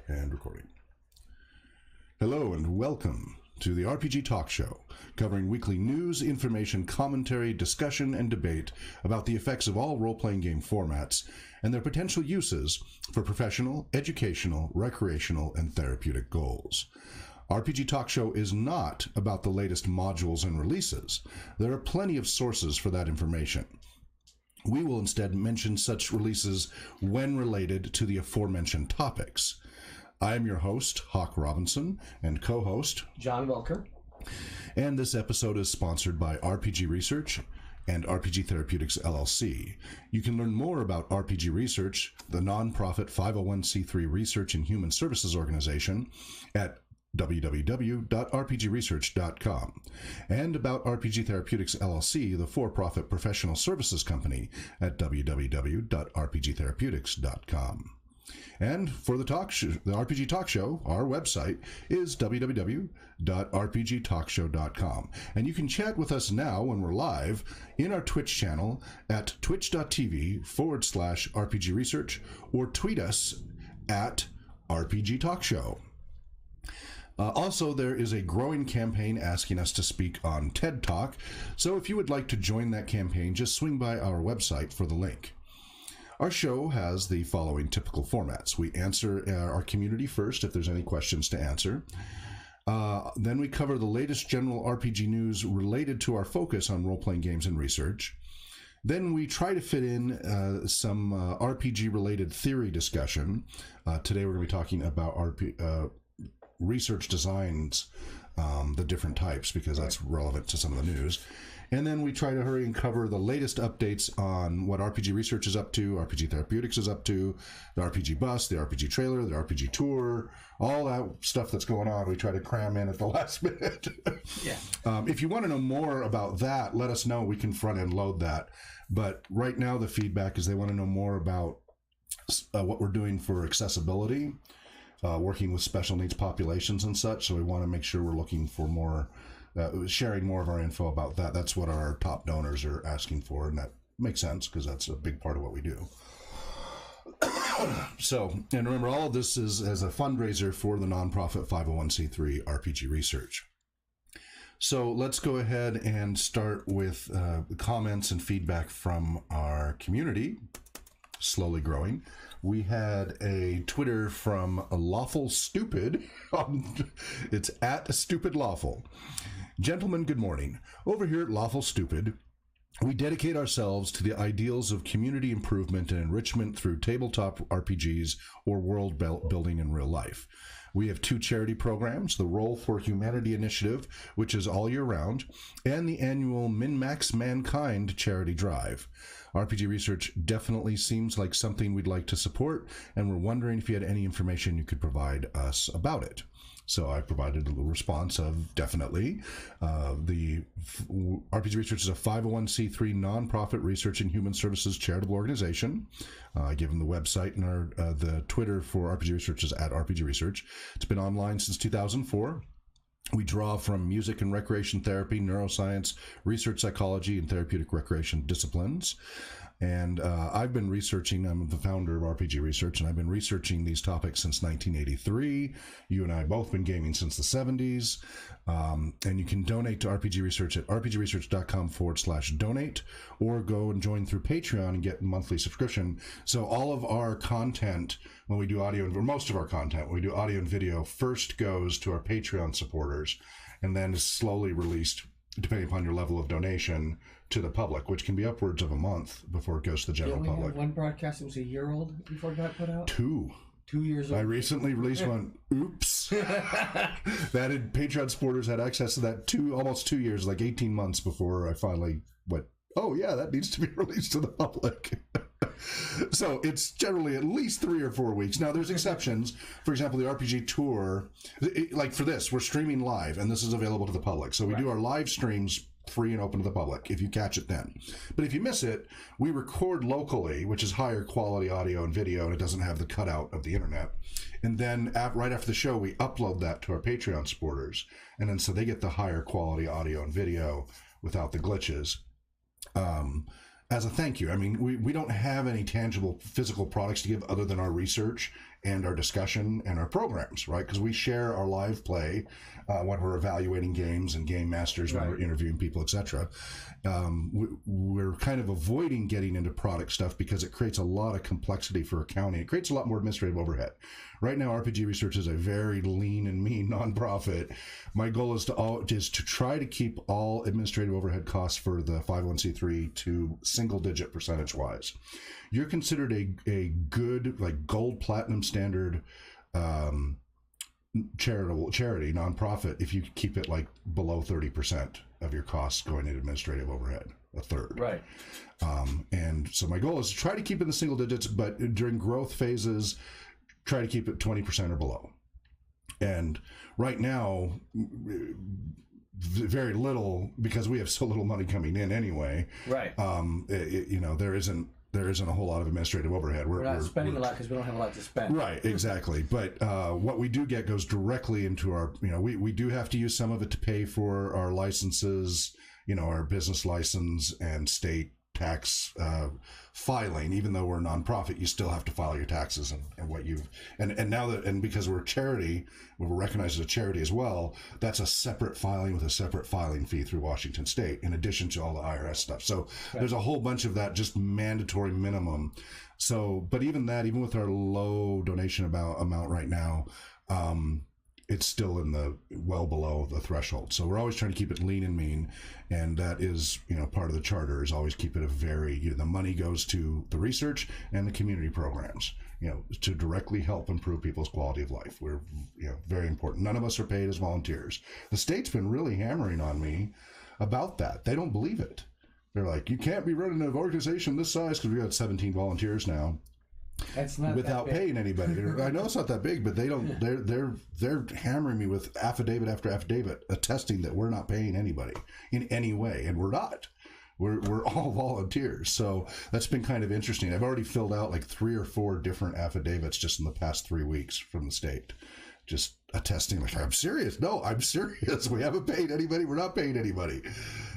And recording. Hello and welcome to the RPG Talk Show, covering weekly news, information, commentary, discussion, and debate about the effects of all role-playing game formats and their potential uses for professional, educational, recreational, and therapeutic goals. RPG Talk Show is not about the latest modules and releases. There are plenty of sources for that information. We will instead mention such releases when related to the aforementioned topics. I am your host, Hawk Robinson, and co-host, John Welker. And this episode is sponsored by RPG Research and RPG Therapeutics, LLC. You can learn more about RPG Research, the nonprofit 501c3 research and human services organization, at www.rpgresearch.com, and about RPG Therapeutics, LLC, the for-profit professional services company, at www.rpgtherapeutics.com. And for the RPG Talk Show, our website is www.rpgtalkshow.com. And you can chat with us now when we're live in our Twitch channel at twitch.tv/RPG Research, or tweet us at RPG Talk Show. Also, there is a growing campaign asking us to speak on TED Talk. So if you would like to join that campaign, just swing by our website for the link. Our show has the following typical formats. We answer our community first if there's any questions to answer. Then we cover the latest general RPG news related to our focus on role-playing games and research. Then we try to fit in some RPG-related theory discussion. Today we're going to be talking about research designs, the different types, because that's relevant to some of the news. And then we try to hurry and cover the latest updates on what RPG Research is up to, RPG Therapeutics is up to, the RPG Bus, the RPG Trailer, the RPG Tour, all that stuff that's going on. We try to cram in at the last minute. Yeah. If you want to know more about that, let us know. We can front-end load that. But right now the feedback is they want to know more about what we're doing for accessibility, working with special needs populations and such. So we want to make sure we're looking for more, sharing more of our info about that. That's what our top donors are asking for, and that makes sense because that's a big part of what we do. So, and remember, all of this is as a fundraiser for the nonprofit 501c3 RPG Research. So let's go ahead and start with comments and feedback from our community, slowly growing. We had a Twitter from Lawful Stupid. It's at Stupid Lawful. Gentlemen, good morning. Over here at Lawful Stupid, we dedicate ourselves to the ideals of community improvement and enrichment through tabletop RPGs or world building in real life. We have two charity programs, the Roll for Humanity Initiative, which is all year round, and the annual Min-Max Mankind charity drive. RPG Research definitely seems like something we'd like to support, and we're wondering if you had any information you could provide us about it. So I provided a little response of definitely. The RPG Research is a 501c3 nonprofit research and human services charitable organization. I give them the website, and the Twitter for RPG Research is at RPG Research. It's been online since 2004. We draw from music and recreation therapy, neuroscience, research psychology, and therapeutic recreation disciplines. And I've been researching, I'm the founder of RPG Research, and I've been researching these topics since 1983. You and I have both been gaming since the 70s. And you can donate to RPG Research at rpgresearch.com/donate, or go and join through Patreon and get monthly subscription. So all of our content, when we do audio, or most of our content, when we do audio and video, first goes to our Patreon supporters, and then is slowly released, depending upon your level of donation, to the public, which can be upwards of a month before it goes to the general public. Have one broadcast that was a year old before it got put out? 2 years old. I recently released one. Oops. That had Patreon supporters had access to that almost 2 years, like 18 months before I finally went, oh yeah, that needs to be released to the public. So it's generally at least 3 or 4 weeks. Now there's exceptions. For example, the RPG Tour, like for this, we're streaming live, and this is available to the public. So we do our live streams free and open to the public if you catch it then. But if you miss it, we record locally, which is higher quality audio and video, and it doesn't have the cutout of the internet. And then right after the show, we upload that to our Patreon supporters. And then so they get the higher quality audio and video without the glitches. As a thank you. I mean, we don't have any tangible physical products to give other than our research and our discussion and our programs, right? Because we share our live play when we're evaluating games and game masters, when we're interviewing people, etc. We're kind of avoiding getting into product stuff because it creates a lot of complexity for accounting. It creates a lot more administrative overhead. Right now, RPG Research is a very lean and mean nonprofit. My goal is to try to keep all administrative overhead costs for the 501c3 to single-digit percentage-wise. You're considered a good, like gold, platinum standard charity, nonprofit, if you keep it like below 30% of your costs going into administrative overhead, a third. Right. And so my goal is to try to keep it in the single digits, but during growth phases, try to keep it 20% or below. And right now, very little, because we have so little money coming in anyway. Right. There isn't a whole lot of administrative overhead. We're not spending a lot because we don't have a lot to spend. Right, exactly. But what we do get goes directly into our, we do have to use some of it to pay for our licenses, our business license and state tax filing. Even though we're a nonprofit, you still have to file your taxes and what you've, and now that, and because we're a charity, we're recognized as a charity as well, that's a separate filing with a separate filing fee through Washington State, in addition to all the IRS stuff. So there's a whole bunch of that, just mandatory minimum. So, but even that, even with our low donation amount right now, it's still in the well below the threshold. So we're always trying to keep it lean and mean. And that is, part of the charter is always keep it a very, the money goes to the research and the community programs, to directly help improve people's quality of life. We're, very important. None of us are paid as volunteers. The state's been really hammering on me about that. They don't believe it. They're like, you can't be running an organization this size, because we got 17 volunteers now. That's not without paying anybody. I know it's not that big, but they don't. They're hammering me with affidavit after affidavit attesting that we're not paying anybody in any way, and we're not. We're all volunteers. So that's been kind of interesting. I've already filled out like 3 or 4 different affidavits just in the past 3 weeks from the state, just attesting like, I'm serious. No, I'm serious. We haven't paid anybody. We're not paying anybody.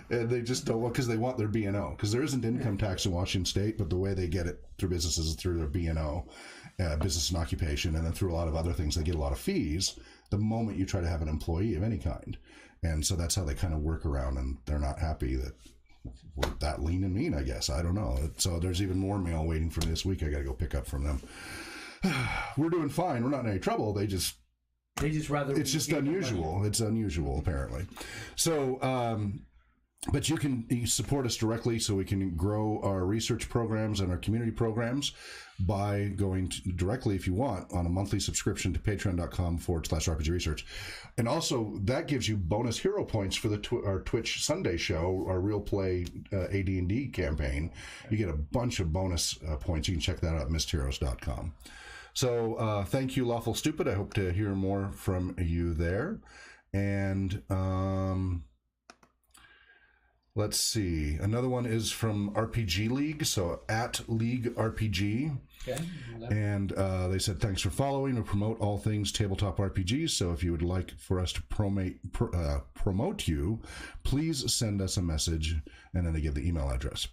And they just don't, because they want their B&O. Because there isn't income tax in Washington State, but the way they get it through businesses is through their B&O, business and occupation, and then through a lot of other things, they get a lot of fees the moment you try to have an employee of any kind. And so that's how they kind of work around, and they're not happy that we're that lean and mean, I guess. I don't know. So there's even more mail waiting for me this week. I got to go pick up from them. We're doing fine. We're not in any trouble. They just rather... It's just unusual. It's unusual, apparently. So... but you can support us directly so we can grow our research programs and our community programs by going directly, if you want, on a monthly subscription to patreon.com/RPG Research. And also, that gives you bonus hero points for our Twitch Sunday show, our Real Play AD&D campaign. You get a bunch of bonus points. You can check that out at mistheroes.com. So thank you, Lawful Stupid. I hope to hear more from you there. And... let's see. Another one is from RPG League, so at League RPG. Okay. And they said, thanks for following or promote all things tabletop RPGs. So if you would like for us to promote you, please send us a message. And then they give the email address.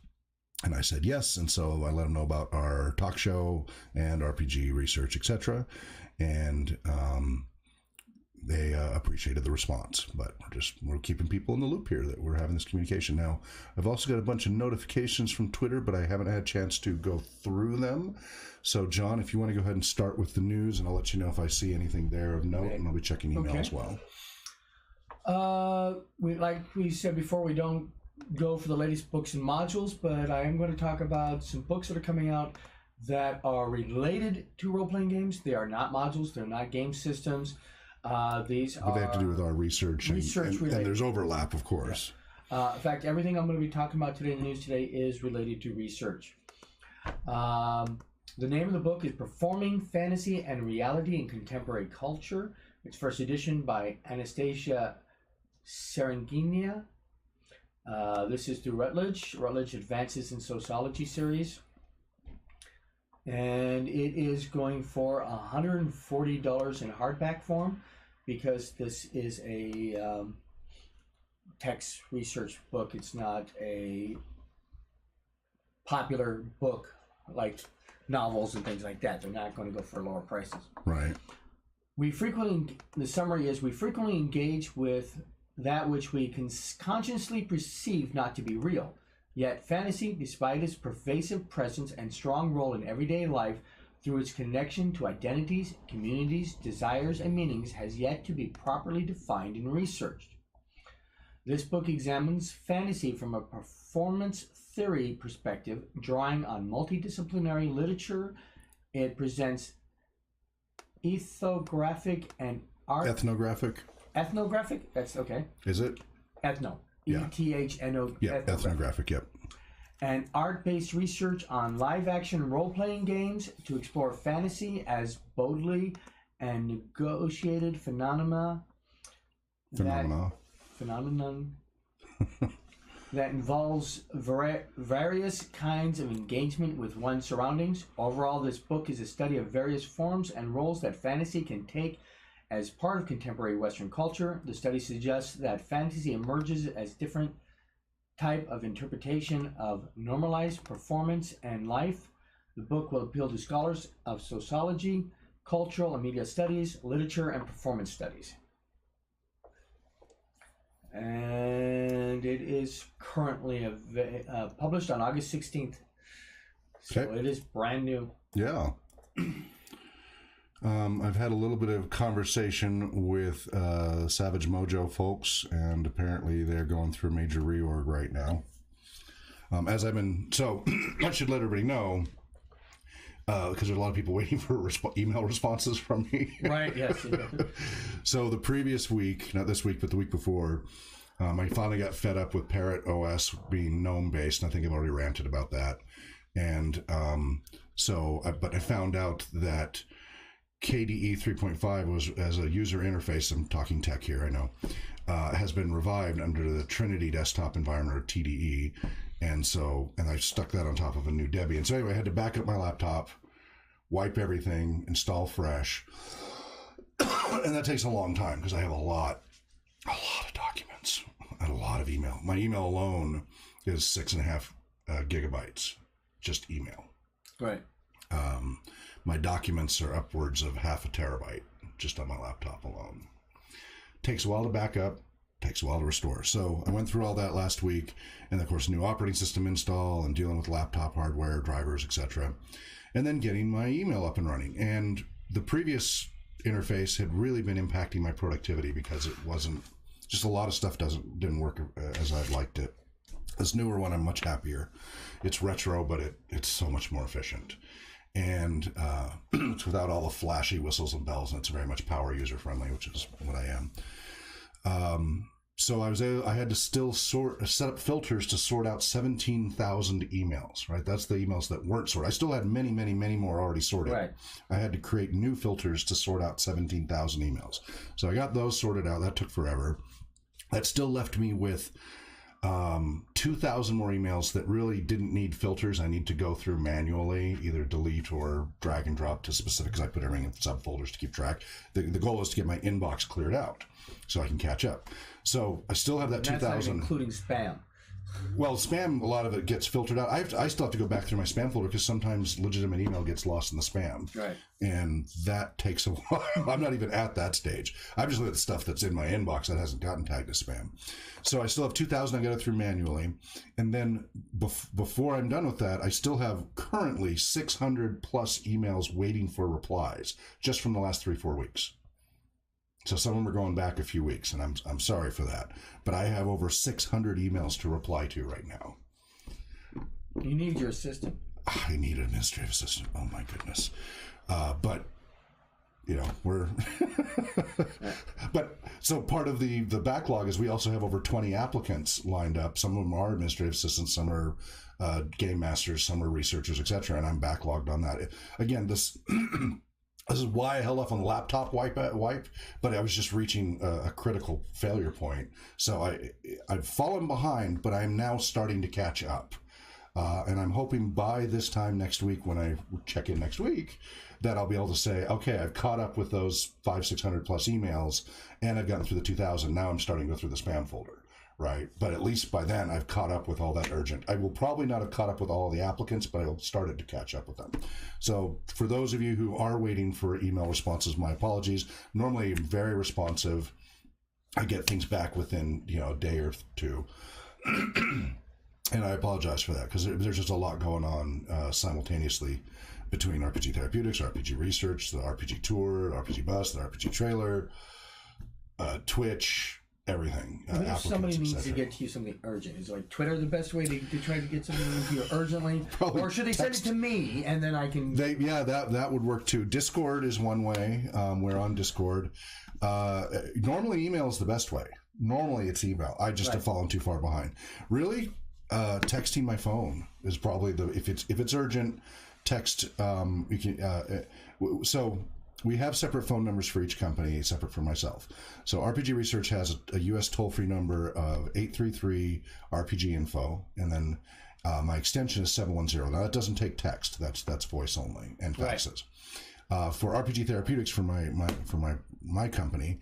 And I said yes. And so I let them know about our talk show and RPG research, etc. And they appreciated the response, but we're keeping people in the loop here that we're having this communication. Now, I've also got a bunch of notifications from Twitter, but I haven't had a chance to go through them. So, John, if you want to go ahead and start with the news, and I'll let you know if I see anything there of note, and I'll be checking email as well. Like we said before, we don't go for the latest books and modules, but I am going to talk about some books that are coming out that are related to role-playing games. They are not modules. They're not game systems. But they have to do with our research and there's overlap, of course. Yeah. In fact, everything I'm going to be talking about today in the news today is related to research. The name of the book is Performing Fantasy and Reality in Contemporary Culture. It's first edition by Anastasia Serenginia. This is through Routledge Advances in Sociology series. And it is going for $140 in hardback form, because this is a text research book. It's not a popular book like novels and things like that. They're not going to go for lower prices. Right. The summary is, we frequently engage with that which we can consciously perceive not to be real. Yet fantasy, despite its pervasive presence and strong role in everyday life, through its connection to identities, communities, desires, and meanings, has yet to be properly defined and researched. This book examines fantasy from a performance theory perspective, drawing on multidisciplinary literature. It presents ethnographic and art. Ethnographic? That's okay. Is it? Ethno. Yeah. ETHNO. Yeah, ethnographic, yep. And art-based research on live-action role-playing games to explore fantasy as boldly and negotiated phenomenon that involves various kinds of engagement with one's surroundings. Overall, this book is a study of various forms and roles that fantasy can take as part of contemporary Western culture. The study suggests that fantasy emerges as different type of interpretation of normalized performance and life. The book will appeal to scholars of sociology, cultural and media studies, literature, and performance studies. And it is currently published on August 16th. So Okay. it is brand new. Yeah. I've had a little bit of conversation with Savage Mojo folks, and apparently they're going through a major reorg right now. So I should let everybody know, because there's a lot of people waiting for email responses from me. Right, yes. So the previous week, not this week, but the week before, I finally got fed up with Parrot OS being GNOME-based, and I think I've already ranted about that. And but I found out that KDE 3.5 was, as a user interface, I'm talking tech here, I know, has been revived under the Trinity desktop environment, or TDE. And I stuck that on top of a new Debian. So anyway, I had to back up my laptop, wipe everything, install fresh. And that takes a long time because I have a lot of documents and a lot of email. My email alone is 6.5 gigabytes, just email. Right. My documents are upwards of 0.5 terabyte just on my laptop alone. Takes a while to back up, takes a while to restore. So I went through all that last week, and of course, new operating system install and dealing with laptop hardware, drivers, etc. And then getting my email up and running. And the previous interface had really been impacting my productivity because it wasn't, just a lot of stuff didn't work as I'd liked it. This newer one, I'm much happier. It's retro, but it's so much more efficient. And it's without all the flashy whistles and bells, and it's very much power user friendly, which is what I am. So I had to still set up filters to sort out 17,000 emails, right? That's the emails that weren't sorted. I still had many, many, many more already sorted. Right. I had to create new filters to sort out 17,000 emails. So I got those sorted out. That took forever. That still left me with 2,000 more emails that really didn't need filters. I need to go through manually, either delete or drag and drop to specific, because I put everything in subfolders to keep track. The goal is to get my inbox cleared out so I can catch up. So I still have that 2,000. Including spam. Well, spam, a lot of it gets filtered out. I still have to go back through my spam folder because sometimes legitimate email gets lost in the spam. Right. And that takes a while. I'm not even at that stage. I'm just looking at the stuff that's in my inbox that hasn't gotten tagged as spam. So I still have 2,000 I got to through manually. And then before I'm done with that, I still have currently 600 plus emails waiting for replies just from the last 3-4 weeks. So some of them are going back a few weeks, and I'm sorry for that. But I have over 600 emails to reply to right now. You need your assistant. I need an administrative assistant. Oh my goodness. But we're but so part of the backlog is we also have over 20 applicants lined up. Some of them are administrative assistants, some are game masters, some are researchers, etc. And I'm backlogged on that. Again, this is why I held off on the laptop wipe, but I was just reaching a critical failure point. So I've fallen behind, but I'm now starting to catch up. And I'm hoping by this time next week, when I check in next week, that I'll be able to say, okay, I've caught up with those 500-600 plus emails, and I've gotten through the 2,000. Now I'm starting to go through the spam folder, right? But at least by then I've caught up with all that urgent. I will probably not have caught up with all the applicants, but I'll started to catch up with them. So for those of you who are waiting for email responses, my apologies. Normally I'm very responsive. I get things back within, a day or two. And I apologize for that because there's just a lot going on simultaneously between RPG Therapeutics, RPG Research, the RPG Tour, RPG Bus, the RPG Trailer, Twitch, everything. If somebody needs to get to you something urgent, is like Twitter the best way to try to get something to you urgently? Probably or should they send it to me and then I can... that would work too. Discord is one way. We're on Discord. Normally email is the best way. Normally it's email. I just have fallen too far behind. Really, texting my phone is probably if it's urgent, text. You can. So we have separate phone numbers for each company, separate for myself. So RPG Research has a U.S. toll-free number of 833 RPG Info, and then my extension is 710. Now that doesn't take text. That's voice only and faxes. For RPG Therapeutics, for my company,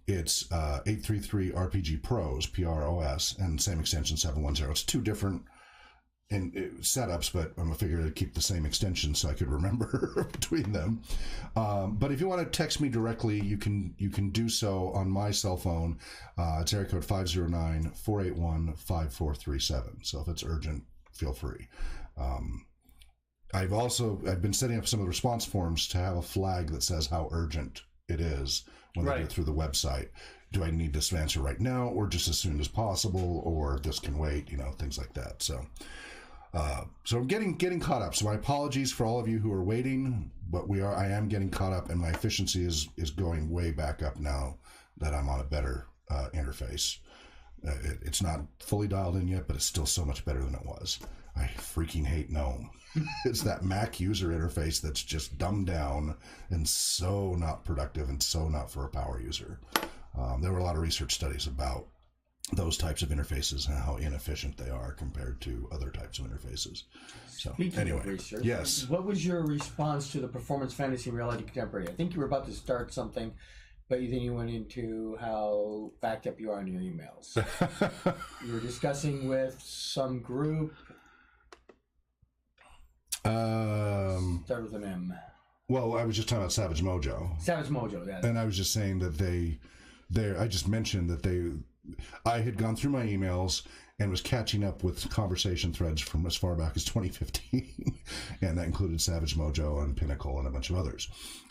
it's 833 RPG Pros, PROS, and same extension 710. It's two different setups, but I'm figuring to keep the same extension so I could remember between them. But if you want to text me directly, you can do so on my cell phone. It's area code 509-481-5437. So if it's urgent, feel free. I've been setting up some of the response forms to have a flag that says how urgent it is when they go through the website. Do I need this answer right now, or just as soon as possible, or this can wait? Things like that. So, I'm getting caught up. So my apologies for all of you who are waiting, but I am getting caught up, and my efficiency is going way back up now that I'm on a better interface. It's not fully dialed in yet, but it's still so much better than it was. I freaking hate GNOME. It's that Mac user interface that's just dumbed down and so not productive and so not for a power user. There were a lot of research studies about those types of interfaces and how inefficient they are compared to other types of interfaces. So Speaking of research, yes. What was your response to the Performance Fantasy Reality Contemporary? I think you were about to start something, but then you went into how backed up you are on your emails. You were discussing with some group. Start with an M. Well, I was just talking about Savage Mojo. Savage Mojo, yeah. And I was just saying that I just mentioned that I had gone through my emails and was catching up with conversation threads from as far back as 2015. And that included Savage Mojo and Pinnacle and a bunch of others.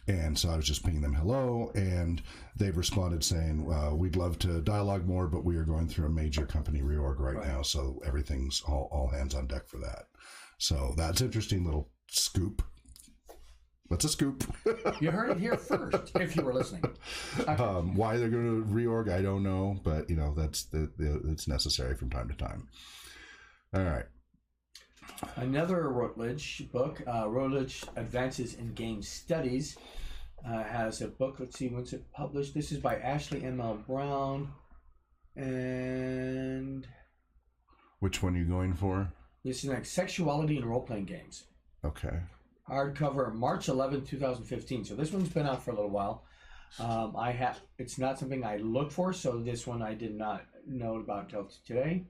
And so I was just pinging them hello, and they've responded saying, we'd love to dialogue more, but we are going through a major company reorg right now, so everything's all hands on deck for that. So that's an interesting little scoop. That's a scoop. You heard it here first, if you were listening. Okay. Why they're going to reorg, I don't know, but that's it's necessary from time to time. All right. Another Routledge book, Routledge Advances in Game Studies, has a book. Let's see, when's it published? This is by Ashley M.L. Brown. And which one are you going for? This is next, Sexuality in Role-Playing Games. Okay. Hardcover, March 11, 2015. So this one's been out for a little while. It's not something I look for, so this one I did not know about until today.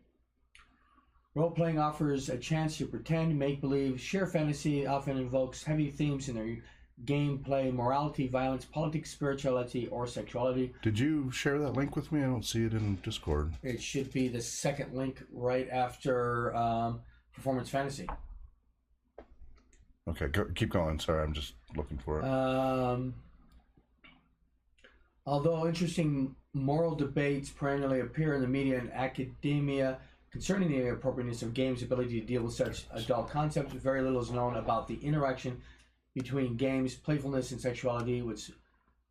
Role-playing offers a chance to pretend, make believe, share fantasy. Often invokes heavy themes in their gameplay: morality, violence, politics, spirituality, or sexuality. Did you share that link with me? I don't see it in Discord. It should be the second link right after Performance Fantasy. Okay, keep going. Sorry, I'm just looking for it. Although interesting moral debates perennially appear in the media and academia concerning the appropriateness of games' ability to deal with such adult concepts, very little is known about the interaction between games, playfulness, and sexuality, which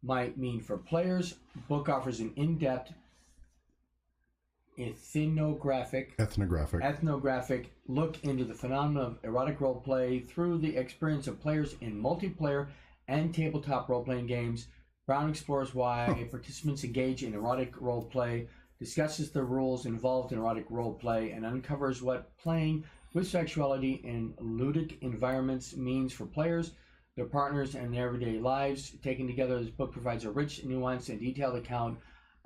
might mean for players. The book offers an in-depth ethnographic look into the phenomenon of erotic role play through the experience of players in multiplayer and tabletop role-playing games. Brown explores why participants engage in erotic role play, discusses the rules involved in erotic role play, and uncovers what playing with sexuality in ludic environments means for players, their partners, and their everyday lives. Taken together, this book provides a rich, nuanced, and detailed account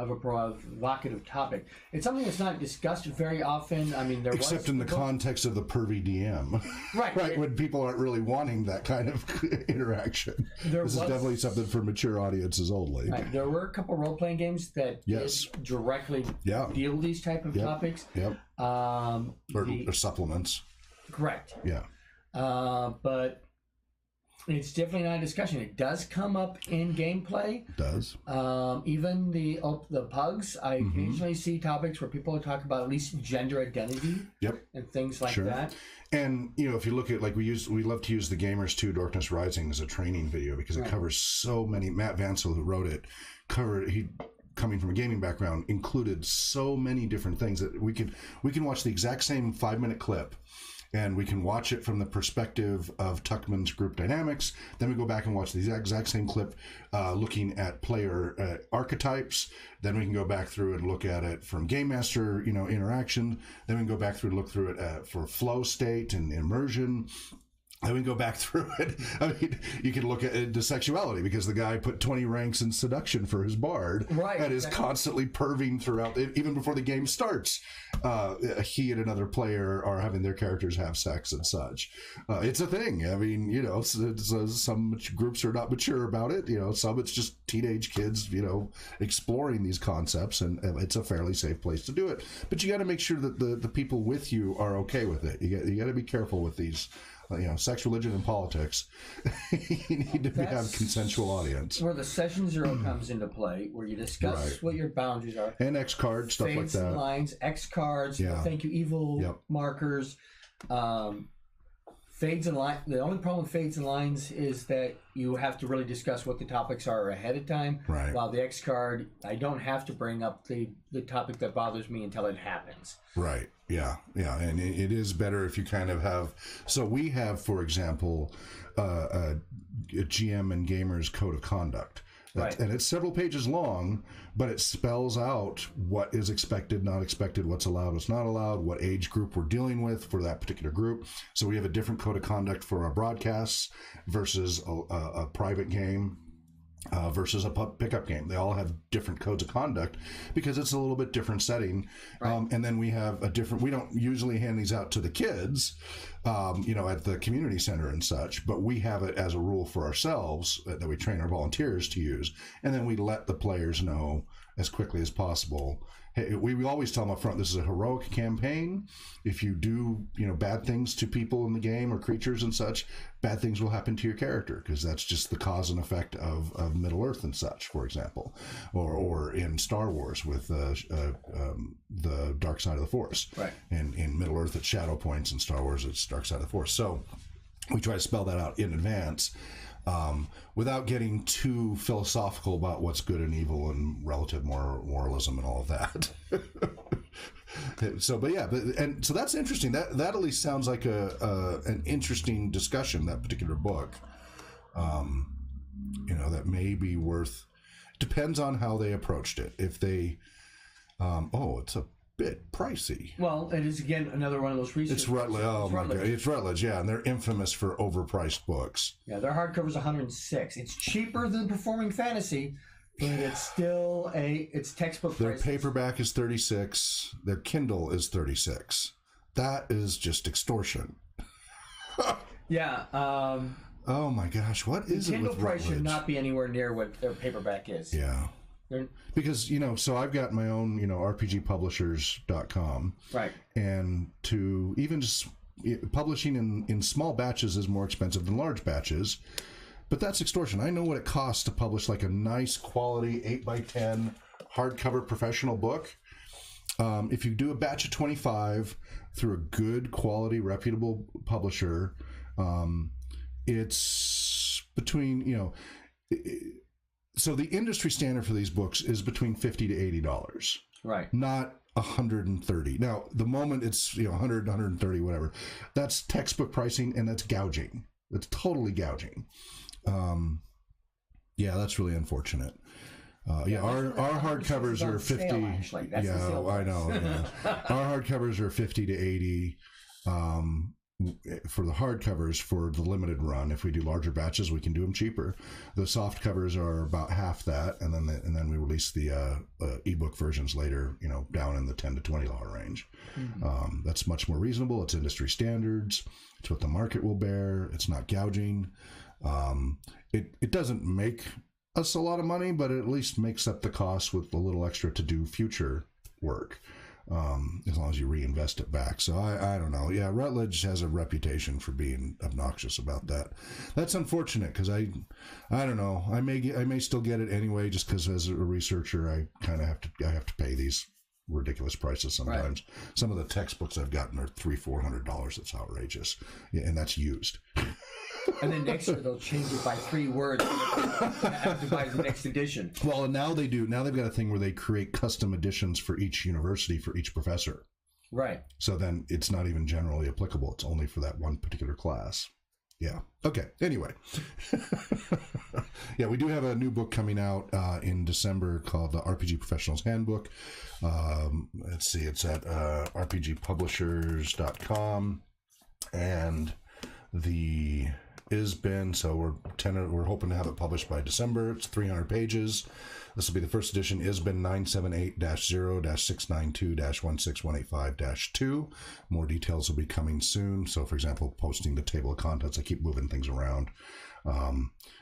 of a provocative topic. It's something that's not discussed very often. I mean, except in the context of the pervy DM, right? Right, when people aren't really wanting that kind of interaction. This is definitely something for mature audiences only. Right. There were a couple role-playing games that did directly deal with these type of topics. Yep. Or supplements. Correct. Yeah. But it's definitely not a discussion. It does come up in gameplay. It does. Even the pugs, I occasionally see topics where people talk about at least gender identity. Yep. And things like that. And if you look at, like, we love to use the Gamers 2 Darkness Rising as a training video because it covers so many. Matt Vancil, who wrote it, coming from a gaming background, included so many different things that we can watch the exact same 5-minute clip. And we can watch it from the perspective of Tuckman's group dynamics. Then we go back and watch the exact same clip looking at player archetypes. Then we can go back through and look at it from game master, interaction. Then we can go back through and look through it for flow state and immersion. Then we go back through it. I mean, you can look at the sexuality because the guy put 20 ranks in seduction for his bard, and is constantly perving throughout, even before the game starts. He and another player are having their characters have sex and such. It's a thing. I mean, some groups are not mature about it. Some it's just teenage kids, exploring these concepts, and it's a fairly safe place to do it. But you got to make sure that the people with you are okay with it. You got to be careful with these. Sex, religion, and politics. You need to have consensual audience. Where the session 0 comes into play, where you discuss what your boundaries are. And X cards, stuff like that. Fades and lines, X cards, thank you, evil markers. Fades and lines. The only problem with fades and lines is that you have to really discuss what the topics are ahead of time. Right. While the X card, I don't have to bring up the topic that bothers me until it happens. Right. Yeah. And it is better if you kind of have. So we have, for example, a GM and Gamers Code of Conduct. And it's several pages long, but it spells out what is expected, not expected, what's allowed, what's not allowed, what age group we're dealing with for that particular group. So we have a different code of conduct for our broadcasts versus a private game. Versus a pickup game. They all have different codes of conduct because it's a little bit different setting. And then we have we don't usually hand these out to the kids, at the community center and such, but we have it as a rule for ourselves that we train our volunteers to use. And then we let the players know as quickly as possible. Hey, we always tell them up front, this is a heroic campaign. If you do, bad things to people in the game or creatures and such, bad things will happen to your character because that's just the cause and effect of Middle Earth and such, for example, or in Star Wars with the dark side of the Force. Right. And in Middle Earth, it's shadow points. In Star Wars, it's dark side of the Force. So we try to spell that out in advance. Without getting too philosophical about what's good and evil and relative moralism and all of that. So that's interesting. That at least sounds like an interesting discussion, that particular book. That may be worth. Depends on how they approached it. If they, it's a bit pricey. Well, it is again another one of those research. It's Routledge. Oh my God, it's Routledge. Yeah, and they're infamous for overpriced books. Yeah, their hardcover's $106. It's cheaper than Performing Fantasy, but it's still it's textbook Their prices. paperback is $36. Their Kindle is $36. That is just extortion. Yeah. Oh my gosh, what is it with Kindle price Routledge? should not be anywhere near what their paperback is. Yeah. Because, so I've got my own, RPGpublishers.com. Right. And to even just publishing in small batches is more expensive than large batches. But that's extortion. I know what it costs to publish like a nice quality 8x10 hardcover professional book. If you do a batch of 25 through a good quality, reputable publisher, it's between, so the industry standard for these books is between $50 to $80. Right. Not $130. Now, the moment it's, 100, 130, whatever, that's textbook pricing and that's gouging. It's totally gouging. Yeah, that's really unfortunate. Our hardcovers are 50. That's I know. Yeah. Our hardcovers are 50 to 80. for the hardcovers for the limited run. If we do larger batches, we can do them cheaper. The soft covers are about half that, and then we release the ebook versions later, down in the $10 to $20 range. Mm-hmm. That's much more reasonable. It's industry standards. It's what the market will bear. It's not gouging. It doesn't make us a lot of money, but it at least makes up the cost with a little extra to do future work. As long as you reinvest it back. So I don't know. Yeah, Routledge has a reputation for being obnoxious about that. That's unfortunate because I don't know. I may still get it anyway, just because as a researcher, I kind of have to pay these ridiculous prices sometimes. Right. Some of the textbooks I've gotten are $300-400. It's outrageous, and that's used. And then next year they'll change it by 3 words have to buy the next edition. Well, and now they do. Now they've got a thing where they create custom editions for each university, for each professor. Right. So then it's not even generally applicable. It's only for that one particular class. Yeah. Okay. Anyway. Yeah, we do have a new book coming out in December called the RPG Professionals Handbook. Let's see. It's at rpgpublishers.com. And the ISBN, so we're hoping to have it published by December. It's 300 pages. This will be the first edition, ISBN 978-0-692-16185-2. More details will be coming soon. So, for example, posting the table of contents. I keep moving things around.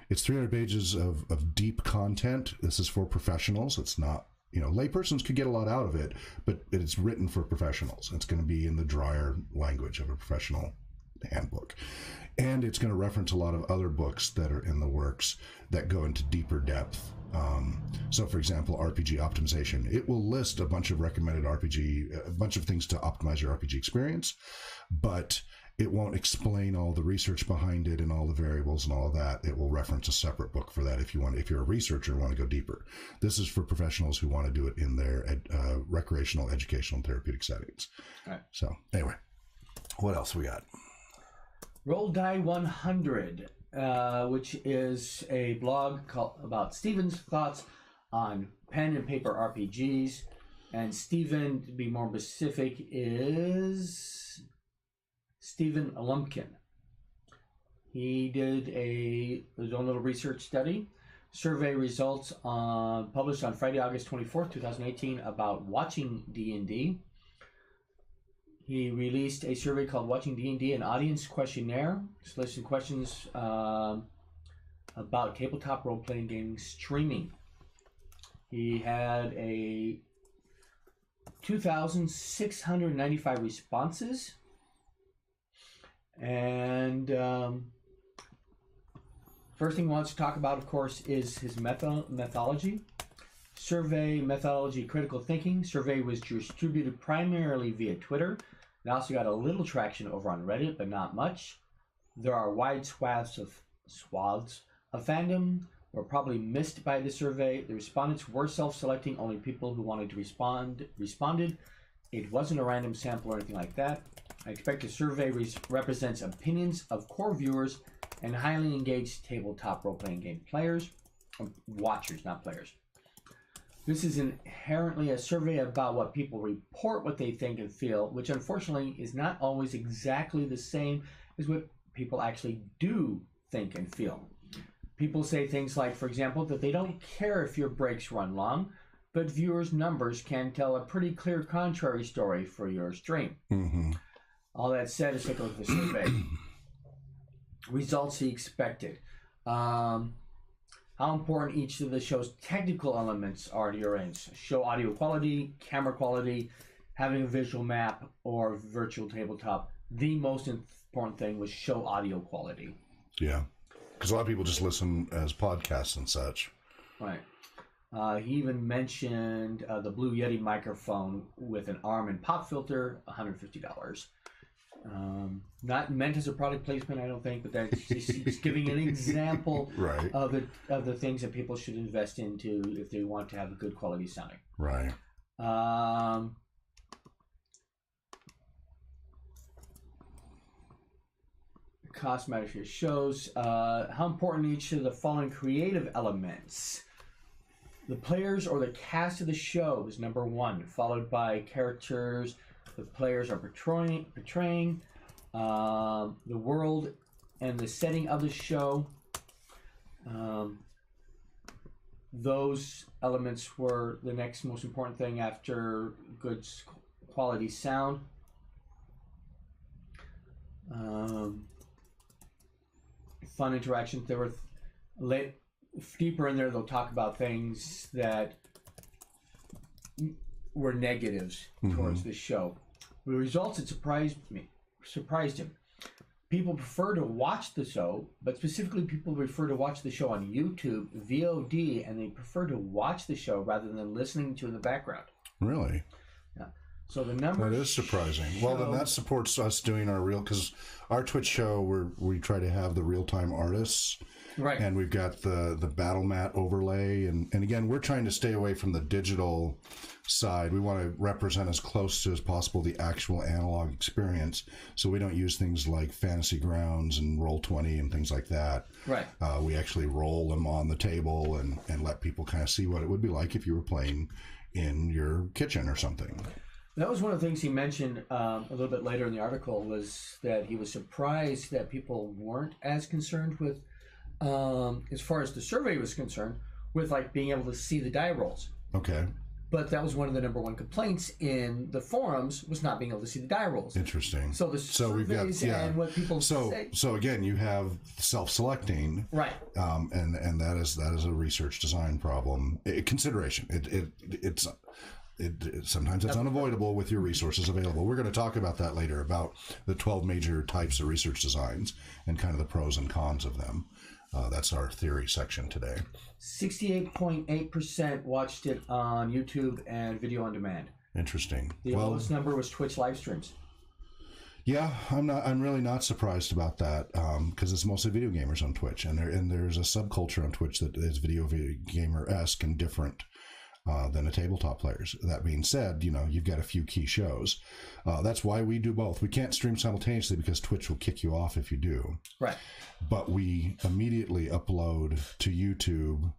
It's 300 pages of deep content. This is for professionals. It's not, laypersons could get a lot out of it, but it's written for professionals. It's going to be in the drier language of a professional handbook. And it's going to reference a lot of other books that are in the works that go into deeper depth. So, for example, RPG optimization. It will list a bunch of recommended a bunch of things to optimize your RPG experience, but it won't explain all the research behind it and all the variables and all of that. It will reference a separate book for that if you're a researcher and want to go deeper. This is for professionals who want to do it in their recreational, educational, and therapeutic settings. All right. So, anyway, what else we got? Roll Die 100, which is a blog about Steven's thoughts on pen and paper RPGs. And Steven, to be more specific, is Steven Lumpkin. He did his own little research study. Survey results published on Friday, August 24th, 2018 about watching D&D. He released a survey called Watching D&D, an audience questionnaire. Soliciting questions about tabletop role-playing game streaming. He had 2,695 responses. And first thing he wants to talk about, of course, is his methodology. Survey methodology, critical thinking. Survey was distributed primarily via Twitter. It also got a little traction over on Reddit, but not much. There are wide swaths of fandom were probably missed by the survey. The respondents were self-selecting. Only people who wanted to responded. It wasn't a random sample or anything like that. I expect the survey represents opinions of core viewers and highly engaged tabletop role-playing game players. Watchers, not players. This is inherently a survey about what people report, what they think and feel, which unfortunately is not always exactly the same as what people actually do think and feel. People say things like, for example, that they don't care if your breaks run long, but viewers' numbers can tell a pretty clear contrary story for your stream. Mm-hmm. All that said, let's take a look at the survey. Results he expected. How important each of the show's technical elements are to your ends. Show audio quality, camera quality, having a visual map, or virtual tabletop. The most important thing was show audio quality. Yeah, because a lot of people just listen as podcasts and such. Right. He even mentioned the Blue Yeti microphone with an arm and pop filter, $150. Not meant as a product placement, I don't think, but that's just giving an example right. of the things that people should invest into if they want to have a good quality sounding. Right. Cost matters here shows how important each of the following creative elements. The players or the cast of the show is number one, followed by characters the players are portraying, the world and the setting of the show. Those elements were the next most important thing after good quality sound. Fun interactions. There were deeper in there. They'll talk about things that were negatives towards the show. The results, it surprised him. People prefer to watch the show, but specifically people prefer to watch the show on YouTube, VOD, and they prefer to watch the show rather than listening to it in the background. Really? Yeah. So the numbers... That is surprising. Well, then that supports us doing our real... Because our Twitch show, we try to have the real-time artists. Right. And we've got the battle mat overlay. And again, we're trying to stay away from the digital side. We want to represent as close to as possible the actual analog experience. So we don't use things like Fantasy Grounds and Roll20 and things like that. Right. We actually roll them on the table and let people kind of see what it would be like if you were playing in your kitchen or something. That was one of the things he mentioned a little bit later in the article, was that he was surprised that people weren't as concerned with, as far as the survey was concerned, with like being able to see the die rolls. Okay. But that was one of the number one complaints in the forums, was not being able to see the die rolls. Interesting. So the surveys and what people say. So again, you have self-selecting, right? And that is a research design problem. Consideration. It's sometimes it's unavoidable with your resources available. We're going to talk about that later, about the 12 major types of research designs and kind of the pros and cons of them. That's our theory section today. 68.8% watched it on YouTube and video on demand. Interesting. The lowest number was Twitch live streams. Yeah, I'm really not surprised about that, because it's mostly video gamers on Twitch, and there's a subculture on Twitch that is video gamer-esque and different than a tabletop players. That being said, you've got a few key shows. That's why we do both. We can't stream simultaneously because Twitch will kick you off if you do. Right. But we immediately upload to YouTube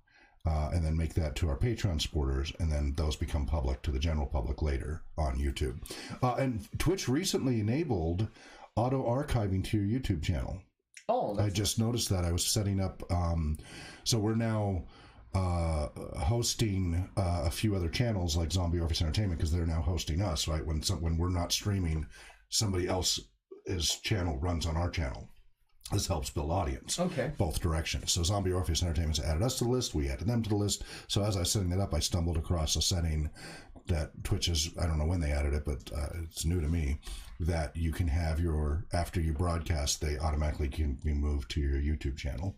and then make that to our Patreon supporters, and then those become public to the general public later on YouTube. And Twitch recently enabled auto-archiving to your YouTube channel. Oh, I just noticed that. I was setting up... so we're now... hosting a few other channels like Zombie Orpheus Entertainment, because they're now hosting us, right? When we're not streaming, somebody else's channel runs on our channel. This helps build audience. Okay. Both directions. So Zombie Orpheus Entertainment's added us to the list. We added them to the list. So as I was setting that up, I stumbled across a setting that Twitch is, I don't know when they added it, but it's new to me, that you can have after you broadcast, they automatically can be moved to your YouTube channel.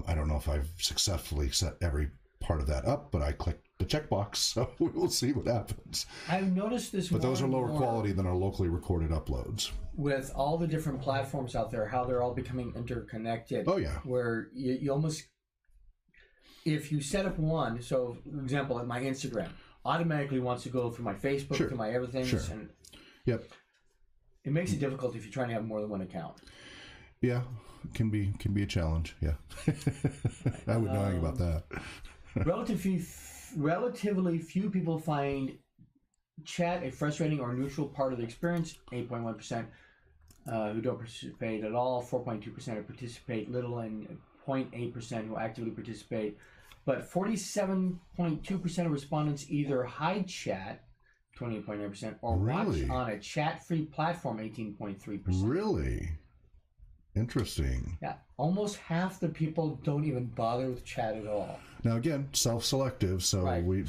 I don't know if I've successfully set every part of that up, but I clicked the checkbox, so we will see what happens. I've noticed this, but those are lower quality than our locally recorded uploads. With all the different platforms out there, how they're all becoming interconnected. Oh yeah. Where you almost, if you set up one, so for example, at my Instagram, automatically wants to go through my Facebook, through my everything. Sure. And yep. It makes it difficult if you're trying to have more than one account. Yeah, can be a challenge. Yeah, I would know anything about that. Relatively few people find chat a frustrating or neutral part of the experience. 8.1% who don't participate at all. 4.2% who participate little, and 0.8% who actively participate. But 47.2% of respondents either hide chat, 28.9%, or watch on a chat-free platform, 18.3%. Really? Interesting. Yeah, almost half the people don't even bother with chat at all. Now again, self-selective, so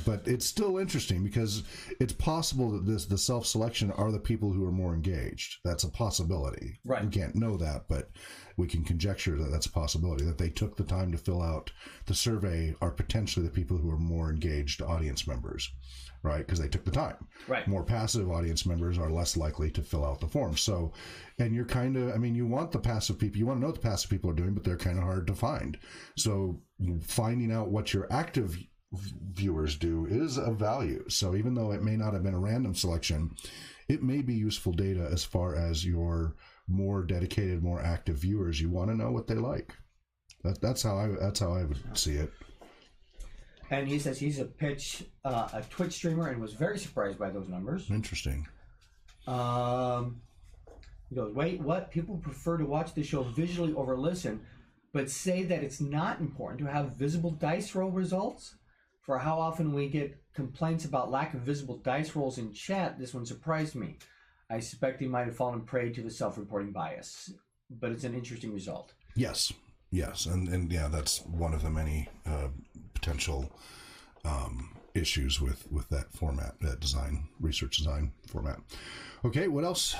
but it's still interesting because it's possible that the self-selection are the people who are more engaged. That's a possibility. Right. We can't know that, but we can conjecture that that's a possibility, that they took the time to fill out the survey are potentially the people who are more engaged audience members. Right, because they took the time. Right. More passive audience members are less likely to fill out the form. So, and you're kind of, you want the passive people, you want to know what the passive people are doing, but they're kind of hard to find. So finding out what your active viewers do is of value. So even though it may not have been a random selection, it may be useful data as far as your more dedicated, more active viewers. You want to know what they like. That's how I would see it. And he says he's a Twitch streamer and was very surprised by those numbers. Interesting. He goes, wait, what? People prefer to watch the show visually over listen, but say that it's not important to have visible dice roll results? For how often we get complaints about lack of visible dice rolls in chat, this one surprised me. I suspect he might have fallen prey to the self-reporting bias, but it's an interesting result. Yes, and yeah, that's one of the many potential issues with that format, that research design format. Okay, what else?